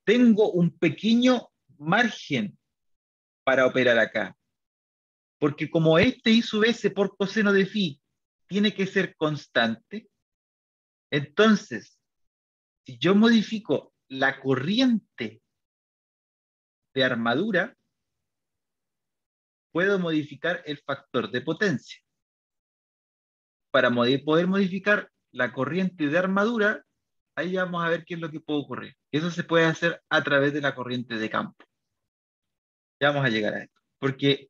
tengo un pequeño margen para operar acá. Porque como este I sub S por coseno de phi tiene que ser constante, entonces, si yo modifico la corriente de armadura, puedo modificar el factor de potencia. Para poder modificar la corriente de armadura, ahí vamos a ver qué es lo que puede ocurrir. Eso se puede hacer a través de la corriente de campo. Ya vamos a llegar a esto. Porque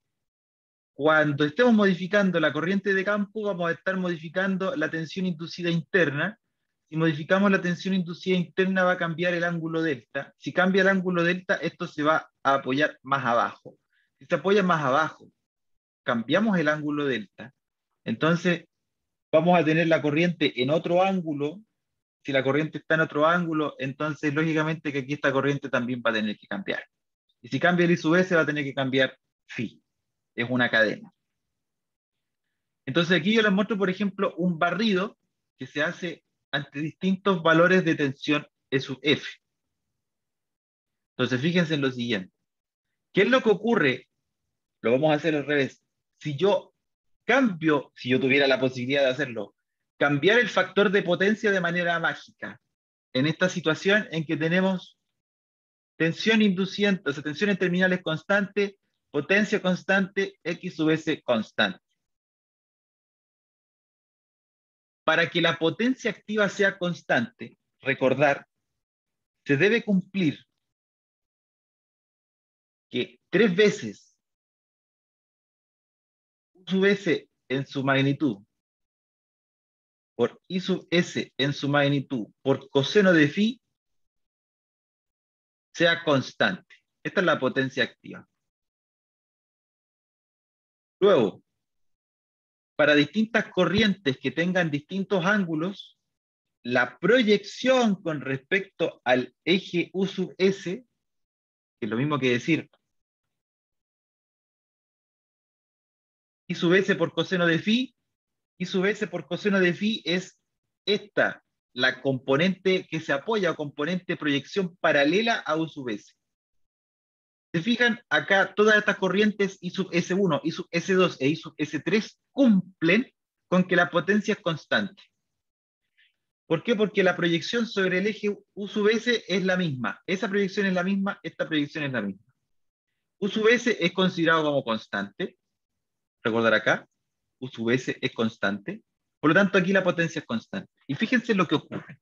cuando estemos modificando la corriente de campo, vamos a estar modificando la tensión inducida interna. Si modificamos la tensión inducida interna, va a cambiar el ángulo delta. Si cambia el ángulo delta, esto se va a apoyar más abajo. Si se apoya más abajo, cambiamos el ángulo delta. Entonces, vamos a tener la corriente en otro ángulo. Si la corriente está en otro ángulo, entonces, lógicamente, que aquí esta corriente también va a tener que cambiar. Y si cambia el I sub S, va a tener que cambiar phi. Es una cadena. Entonces aquí yo les muestro, por ejemplo, un barrido que se hace ante distintos valores de tensión E sub F. Entonces fíjense en lo siguiente. ¿Qué es lo que ocurre? Lo vamos a hacer al revés. Si yo cambio, si yo tuviera la posibilidad de hacerlo, cambiar el factor de potencia de manera mágica, en esta situación en que tenemos tensión induciente, o sea, tensión en terminales constante, potencia constante, X sub S constante. Para que la potencia activa sea constante, recordar, se debe cumplir que 3 veces U sub S en su magnitud por I sub S en su magnitud por coseno de phi sea constante. Esta es la potencia activa. Luego, para distintas corrientes que tengan distintos ángulos, la proyección con respecto al eje U sub S, que es lo mismo que decir I sub S por coseno de phi, I sub S por coseno de phi es esta, la componente que se apoya o componente de proyección paralela a U sub S. Se fijan, acá todas estas corrientes I sub S1, I sub S2 e I sub S3 cumplen con que la potencia es constante. ¿Por qué? Porque la proyección sobre el eje U sub S es la misma. Esa proyección es la misma, esta proyección es la misma. U sub S es considerado como constante. Recordar acá, U sub S es constante. Por lo tanto, aquí la potencia es constante. Y fíjense lo que ocurre.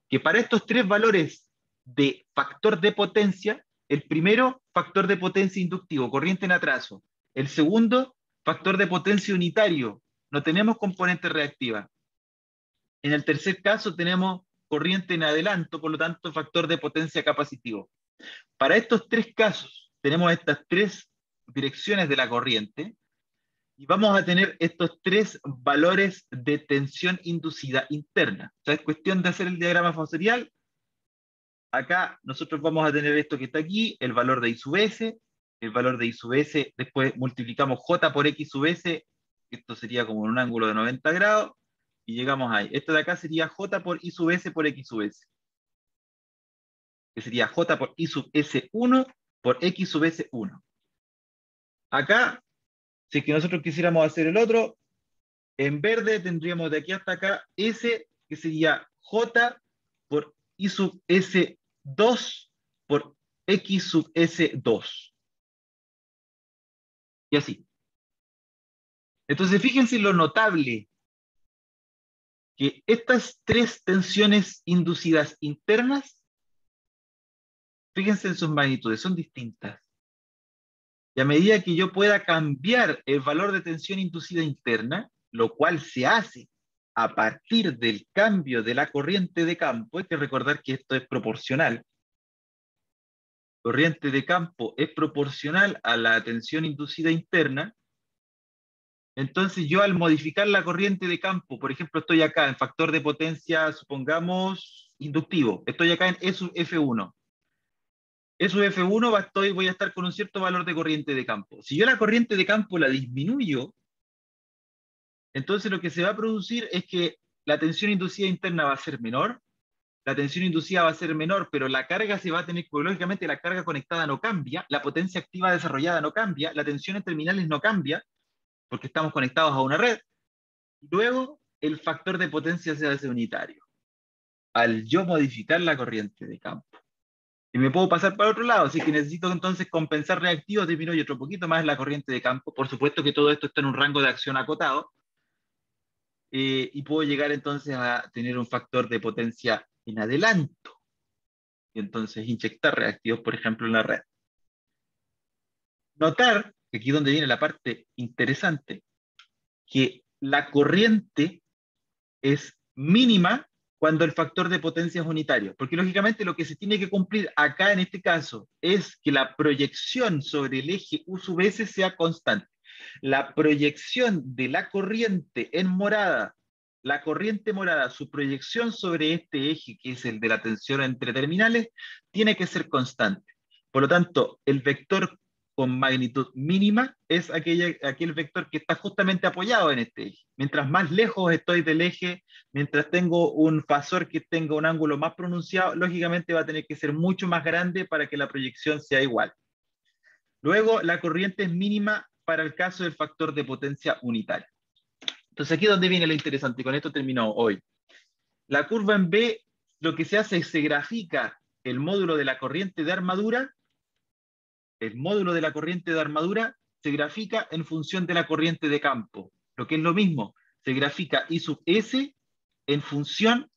Que para estos tres valores de factor de potencia, el primero, factor de potencia inductivo, corriente en atraso. El segundo, factor de potencia unitario. No tenemos componente reactiva. En el tercer caso tenemos corriente en adelanto, por lo tanto, factor de potencia capacitivo. Para estos tres casos, tenemos estas tres direcciones de la corriente y vamos a tener estos tres valores de tensión inducida interna. O sea, es cuestión de hacer el diagrama fasorial. Acá nosotros vamos a tener esto que está aquí, el valor de I sub S, el valor de I sub S, después multiplicamos J por X sub S, esto sería como un ángulo de 90 grados, y llegamos ahí. Esto de acá sería J por I sub S por X sub S. Que sería J por I sub S1 por X sub S1. Acá, si es que nosotros quisiéramos hacer el otro, en verde tendríamos de aquí hasta acá S, que sería J por I sub S2 por X sub S2. Y así. Entonces, fíjense lo notable que estas tres tensiones inducidas internas, fíjense en sus magnitudes, son distintas. Y a medida que yo pueda cambiar el valor de tensión inducida interna, lo cual se hace a partir del cambio de la corriente de campo, hay que recordar que esto es proporcional. Corriente de campo es proporcional a la tensión inducida interna. Entonces yo al modificar la corriente de campo, por ejemplo, estoy acá en factor de potencia, supongamos, inductivo. Estoy acá en E sub F1. E sub F1 voy a estar con un cierto valor de corriente de campo. Si yo la corriente de campo la disminuyo, entonces lo que se va a producir es que la tensión inducida interna va a ser menor, la tensión inducida va a ser menor, pero la carga se va a tener, porque lógicamente la carga conectada no cambia, la potencia activa desarrollada no cambia, la tensión en terminales no cambia, porque estamos conectados a una red. Y luego el factor de potencia se hace unitario, al yo modificar la corriente de campo. Y me puedo pasar para otro lado, así que necesito entonces compensar reactivos, disminuye otro poquito más la corriente de campo. Por supuesto que todo esto está en un rango de acción acotado, y puedo llegar entonces a tener un factor de potencia en adelanto, y entonces inyectar reactivos, por ejemplo, en la red. Notar, que aquí es donde viene la parte interesante, que la corriente es mínima cuando el factor de potencia es unitario, porque lógicamente lo que se tiene que cumplir acá en este caso es que la proyección sobre el eje U sub S sea constante. La proyección de la corriente en morada, la corriente morada, su proyección sobre este eje, que es el de la tensión entre terminales, tiene que ser constante. Por lo tanto, el vector con magnitud mínima es aquel vector que está justamente apoyado en este eje. Mientras más lejos estoy del eje, mientras tengo un fasor que tenga un ángulo más pronunciado, lógicamente va a tener que ser mucho más grande para que la proyección sea igual. Luego, la corriente es mínima para el caso del factor de potencia unitario. Entonces aquí es donde viene lo interesante, y con esto termino hoy. La curva en B, lo que se hace es se grafica el módulo de la corriente de armadura. El módulo de la corriente de armadura se grafica en función de la corriente de campo. Lo que es lo mismo, se grafica I sub S en función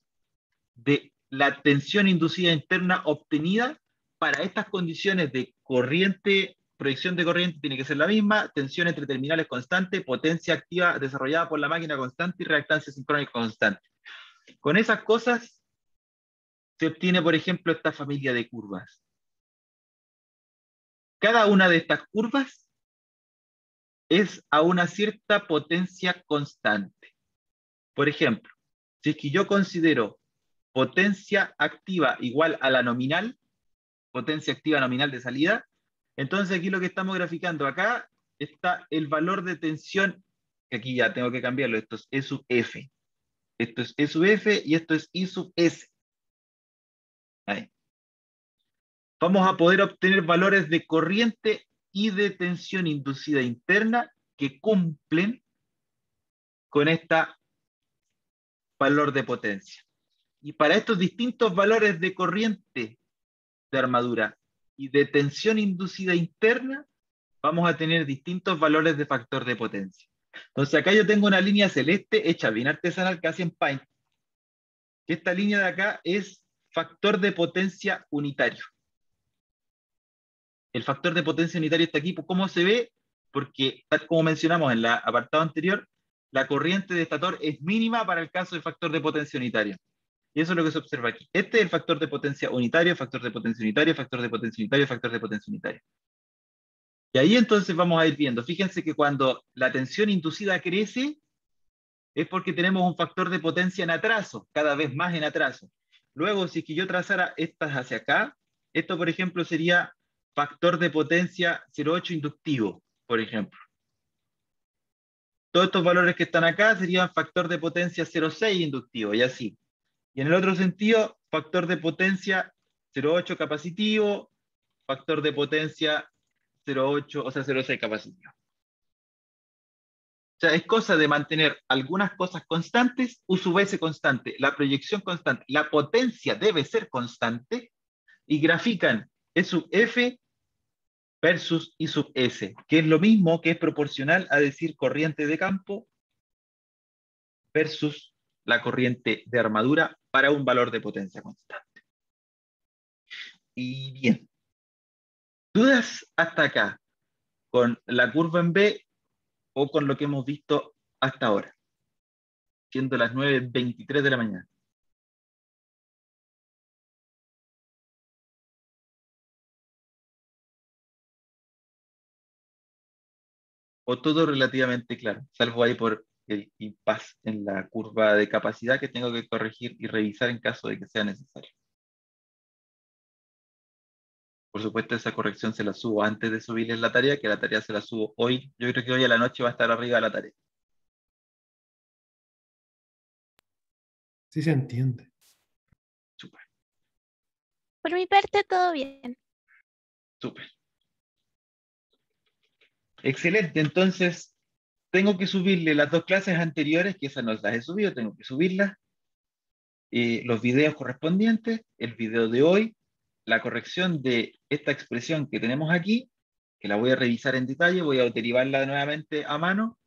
de la tensión inducida interna obtenida para estas condiciones de corriente, proyección de corriente tiene que ser la misma, tensión entre terminales constante, potencia activa desarrollada por la máquina constante y reactancia sincrónica constante. Con esas cosas se obtiene, por ejemplo, esta familia de curvas. Cada una de estas curvas es a una cierta potencia constante. Por ejemplo, si es que yo considero potencia activa igual a la nominal, potencia activa nominal de salida, entonces aquí lo que estamos graficando acá está el valor de tensión, que aquí ya tengo que cambiarlo, esto es E sub F. Esto es E sub F y esto es I sub S. Ahí. Vamos a poder obtener valores de corriente y de tensión inducida interna que cumplen con este valor de potencia. Y para estos distintos valores de corriente de armadura y de tensión inducida interna, vamos a tener distintos valores de factor de potencia. Entonces acá yo tengo una línea celeste hecha bien artesanal, casi en Paint. Esta línea de acá es factor de potencia unitario. El factor de potencia unitario está aquí. ¿Cómo se ve? Porque, tal como mencionamos en el apartado anterior, la corriente de estator es mínima para el caso del factor de potencia unitario. Y eso es lo que se observa aquí. Este es el factor de potencia unitario, factor de potencia unitario, factor de potencia unitario, factor de potencia unitario. Y ahí entonces vamos a ir viendo. Fíjense que cuando la tensión inducida crece, es porque tenemos un factor de potencia en atraso, cada vez más en atraso. Luego, si es que yo trazara estas hacia acá, esto, por ejemplo, sería factor de potencia 0,8 inductivo, por ejemplo. todos estos valores que están acá serían factor de potencia 0,6 inductivo, y así. Y en el otro sentido, factor de potencia 0,8 capacitivo, factor de potencia 0,8, o sea, 0,6 capacitivo. O sea, es cosa de mantener algunas cosas constantes, U sub S constante, la proyección constante, la potencia debe ser constante, y grafican E sub F versus I sub S, que es lo mismo, que es proporcional a decir corriente de campo versus la corriente de armadura para un valor de potencia constante. Y bien, ¿dudas hasta acá con la curva en B o con lo que hemos visto hasta ahora, siendo las 9:23 de la mañana? ¿O todo relativamente claro, salvo ahí por el impasse en la curva de capacidad que tengo que corregir y revisar en caso de que sea necesario? Por supuesto, esa corrección se la subo antes de subirles la tarea, que la tarea se la subo hoy. Yo creo que hoy a la noche va a estar arriba la tarea. Sí se entiende. Súper, Por mi parte, todo bien. súper. Excelente, entonces tengo que subirle las dos clases anteriores, que esas no las he subido, tengo que subirlas, los videos correspondientes, el video de hoy, la corrección de esta expresión que tenemos aquí, que la voy a revisar en detalle, voy a derivarla nuevamente a mano,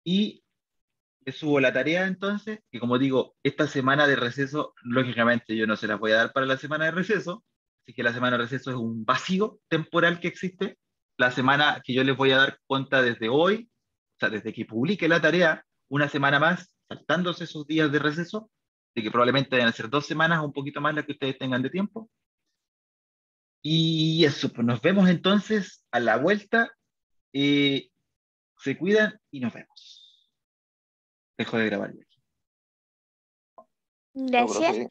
y le subo la tarea entonces, que como digo, esta semana de receso, lógicamente yo no se las voy a dar para la semana de receso, así que la semana de receso es un vacío temporal que existe. La semana que yo les voy a dar cuenta desde hoy, o sea, desde que publique la tarea, una semana más, saltándose esos días de receso, de que probablemente vayan a ser 2 semanas o un poquito más las que ustedes tengan de tiempo. Y eso, pues nos vemos entonces a la vuelta. Se cuidan y nos vemos. Dejo de grabar ya. Gracias.